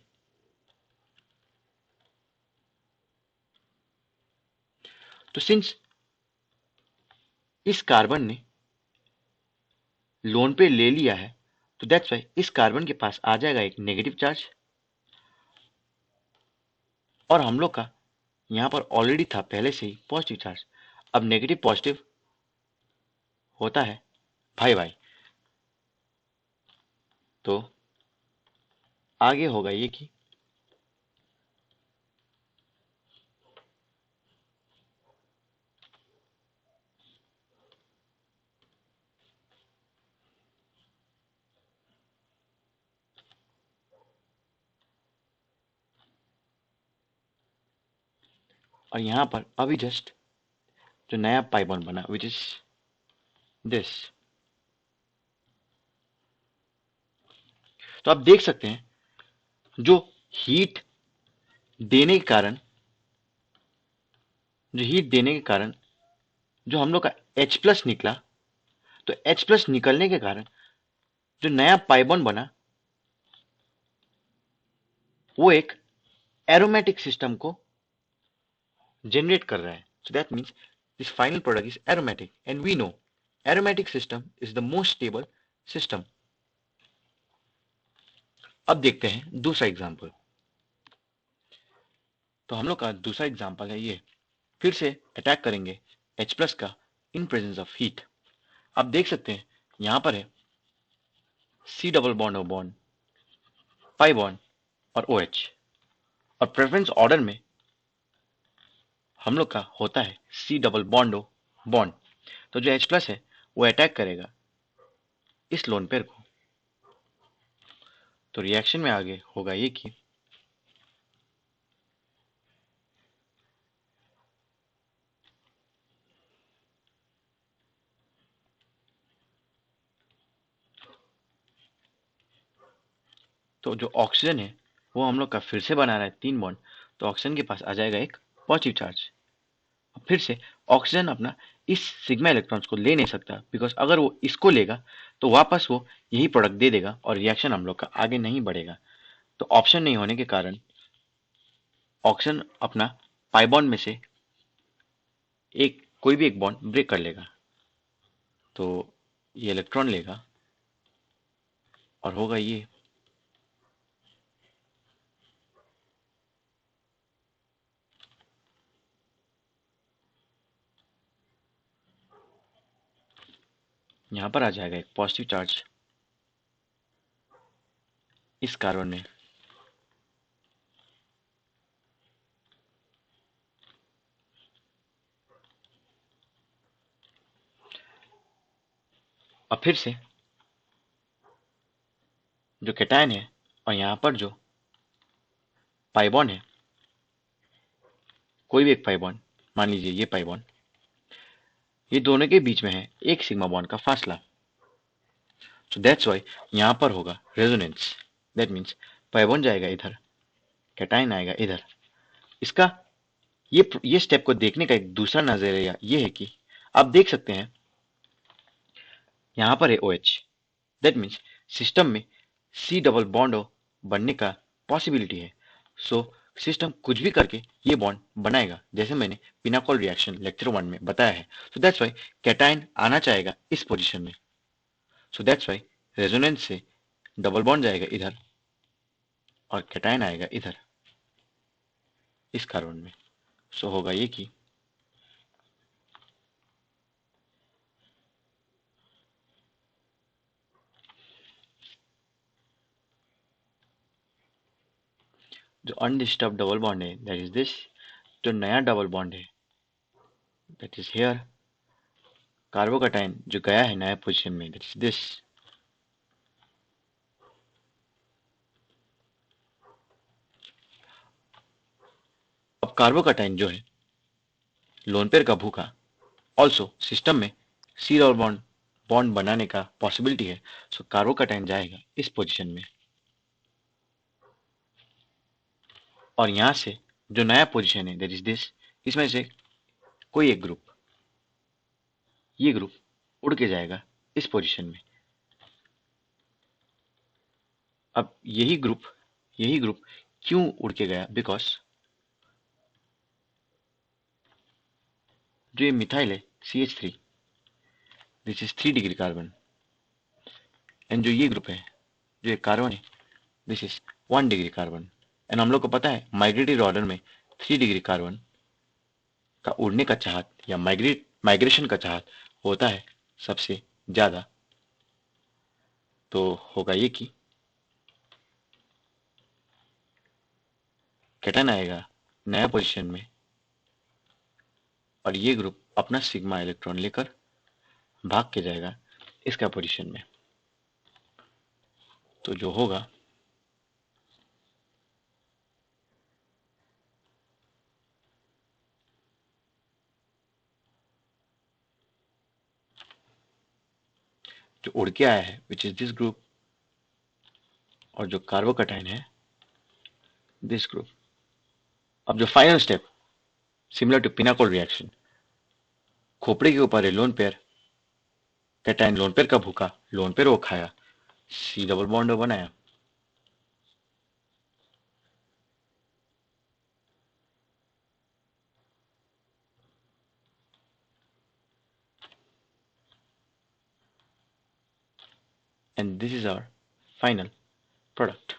तो सिंस इस कार्बन ने लोन पे ले लिया है, तो दैट्स वाई इस कार्बन के पास आ जाएगा एक नेगेटिव चार्ज, और हम लोग का यहां पर ऑलरेडी था पहले से ही पॉजिटिव चार्ज। अब नेगेटिव पॉजिटिव होता है भाई भाई। तो आगे होगा ये कि और यहां पर अभी जस्ट जो नया पाई बॉन्ड बना विच इज दिस, तो आप देख सकते हैं जो हीट देने के कारण जो हम लोग का H+ निकला, तो H+ निकलने के कारण जो नया पाई बॉन्ड बना वो एक एरोमेटिक सिस्टम को जनरेट कर रहा है। So that means this final product is aromatic, and we know aromatic system is the most stable system. अब देखते हैं दूसरा एग्जाम्पल। तो हम लोग का दूसरा एग्जाम्पल है ये, फिर से अटैक करेंगे H+ का इन प्रेजेंस ऑफ हीट। आप देख सकते हैं यहां पर है C double bond O bond, pi bond और OH, और प्रेफरेंस ऑर्डर में हम लोग का होता है C double bond O bond. तो जो H+ है वो अटैक करेगा इस लोन पेयर को। तो रिएक्शन में आगे होगा ये कि तो जो ऑक्सीजन है वो हम लोग का फिर से बना रहा है 3 बॉन्ड, तो ऑक्सीजन के पास आ जाएगा एक पॉजिटिव चार्ज। फिर से ऑक्सीजन अपना इस सिग्मा इलेक्ट्रॉन्स को ले नहीं सकता, बिकॉज अगर वो इसको लेगा तो वापस वो यही प्रोडक्ट दे देगा और रिएक्शन हम लोग का आगे नहीं बढ़ेगा। तो ऑप्शन नहीं होने के कारण ऑक्सीजन अपना पाई बॉन्ड में से एक कोई भी एक बॉन्ड ब्रेक कर लेगा। तो ये इलेक्ट्रॉन लेगा और होगा ये, यहां पर आ जाएगा एक पॉजिटिव चार्ज इस कार्बन में, और फिर से जो कैटायन है और यहां पर जो पाई बॉन्ड है, कोई भी एक पाई बॉन्ड, मान लीजिए ये पाई बॉन्ड, ये दोनों के बीच में है एक सिग्मा बॉन्ड का फासला। सो दैट्स वाई यहां पर होगा resonance. That means pi bond जाएगा इधर, कैटायन आएगा इधर। इसका ये स्टेप को देखने का एक दूसरा नजरिया ये है कि आप देख सकते हैं यहां पर है OH। दैट मीन्स सिस्टम में C डबल बॉन्ड बनने का पॉसिबिलिटी है। सो सिस्टम कुछ भी करके ये बॉन्ड बनाएगा, जैसे मैंने पिनाकोल रिएक्शन लेक्चर 1 में बताया है। सो दैट्स वाई कैटायन आना चाहेगा इस पोजीशन में। सो दैट्स वाई रेजोनेंस से डबल बॉन्ड जाएगा इधर और कैटायन आएगा इधर इस कार्बन में। सो होगा ये कि जो अनडिस्टर्ब डबल बॉन्ड है दैट इज दिस, जो नया डबल बॉन्ड है दैट इज हेयर, कार्बोकैटायन जो गया है नया पोजीशन में दैट इज दिस। अब कार्बोकैटायन जो है लोन पेयर का भूखा। ऑल्सो सिस्टम में सी डबल बॉन्ड बॉन्ड बनाने का पॉसिबिलिटी है, सो कार्बोकैटायन जाएगा इस पोजीशन में, और यहां से जो नया पोजीशन है दैट इज दिस, इसमें से कोई एक ग्रुप, ये ग्रुप उड़ के जाएगा इस पोजीशन में। अब यही ग्रुप क्यों उड़ के गया? बिकॉज जो ये मिथाइल है CH3, this is 3 degree carbon, and जो ये ग्रुप है, जो ये कार्बन है, this is 1 degree carbon. And हम लोग को पता है माइग्रेटरी ऑर्डर में 3 डिग्री कार्बन का उड़ने का चाहत या माइग्रेशन का चाहत होता है सबसे ज्यादा। तो होगा ये कि कैटायन आएगा नया पोजीशन में, और ये ग्रुप अपना सिग्मा इलेक्ट्रॉन लेकर भाग के जाएगा इसका पोजीशन में। तो जो होगा जो उड़ के आया है विच इज दिस ग्रुप, और जो कार्बोकैटायन है दिस ग्रुप। अब जो final step similar to pinacol reaction, खोपड़े के ऊपर है lone pair, cation lone pair का भूखा, लोन पेयर वो खाया, सी डबल बॉन्ड बनाया, and this is our final product.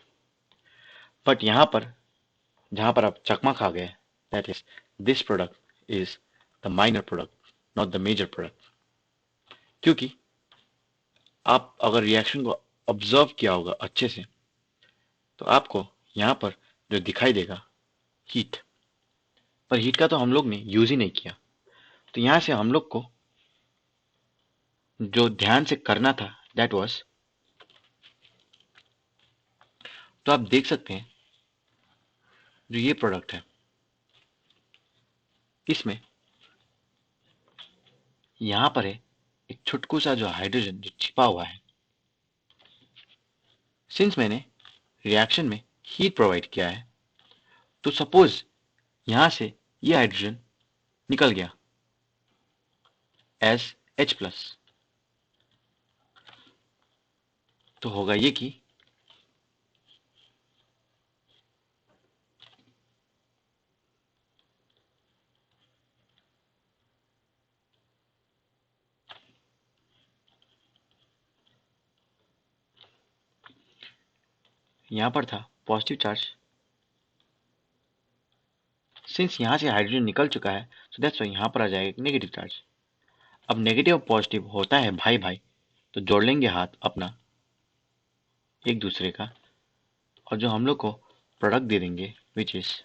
But यहां पर जहां पर आप चकमा खा गए, that is this product is the minor product not the major product. क्योंकि आप अगर रिएक्शन को ऑब्जर्व किया होगा अच्छे से, तो आपको यहां पर जो दिखाई देगा हीट, पर हीट का तो हम लोग ने यूज ही नहीं किया। तो यहां से हम लोग को जो ध्यान से करना था दैट वाज, तो आप देख सकते हैं जो ये प्रोडक्ट है, इसमें यहां पर है एक छुटकू सा जो हाइड्रोजन जो छिपा हुआ है। सिंस मैंने रिएक्शन में हीट प्रोवाइड किया है, तो सपोज यहां से ये हाइड्रोजन निकल गया एज H+, तो होगा ये कि यहां पर था पॉजिटिव चार्ज, सिंस यहां से हाइड्रोजन निकल चुका है, सो दैट्स वाई यहां पर आ जाएगा एक नेगेटिव चार्ज। अब नेगेटिव और पॉजिटिव होता है भाई भाई, तो जोड़ लेंगे हाथ अपना एक दूसरे का, और जो हम लोग को प्रोडक्ट दे देंगे विच इज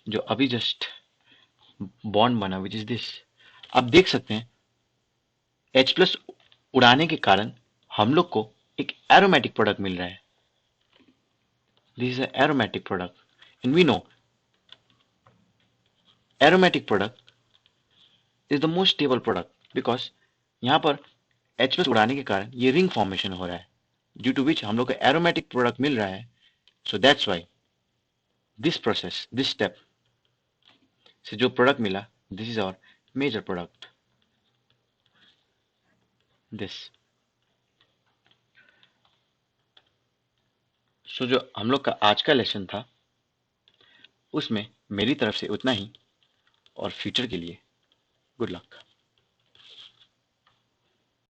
जो अभी जस्ट बॉन्ड बना विच इज दिस। आप देख सकते हैं H+ उड़ाने के कारण हम लोग को एक एरोमेटिक प्रोडक्ट मिल रहा है। This is aromatic product, and we know aromatic product is the most stable product, because यहाँ पर H+ उड़ाने के कारण ये रिंग फॉर्मेशन हो रहा है, ड्यू टू विच हम लोग को एरोमेटिक प्रोडक्ट मिल रहा है। So that's why this process, this step से जो प्रोडक्ट मिला, this is our major product this. So जो हम लोग का आज का लेसन था उसमें मेरी तरफ से उतना ही, और फ्यूचर के लिए गुड लक।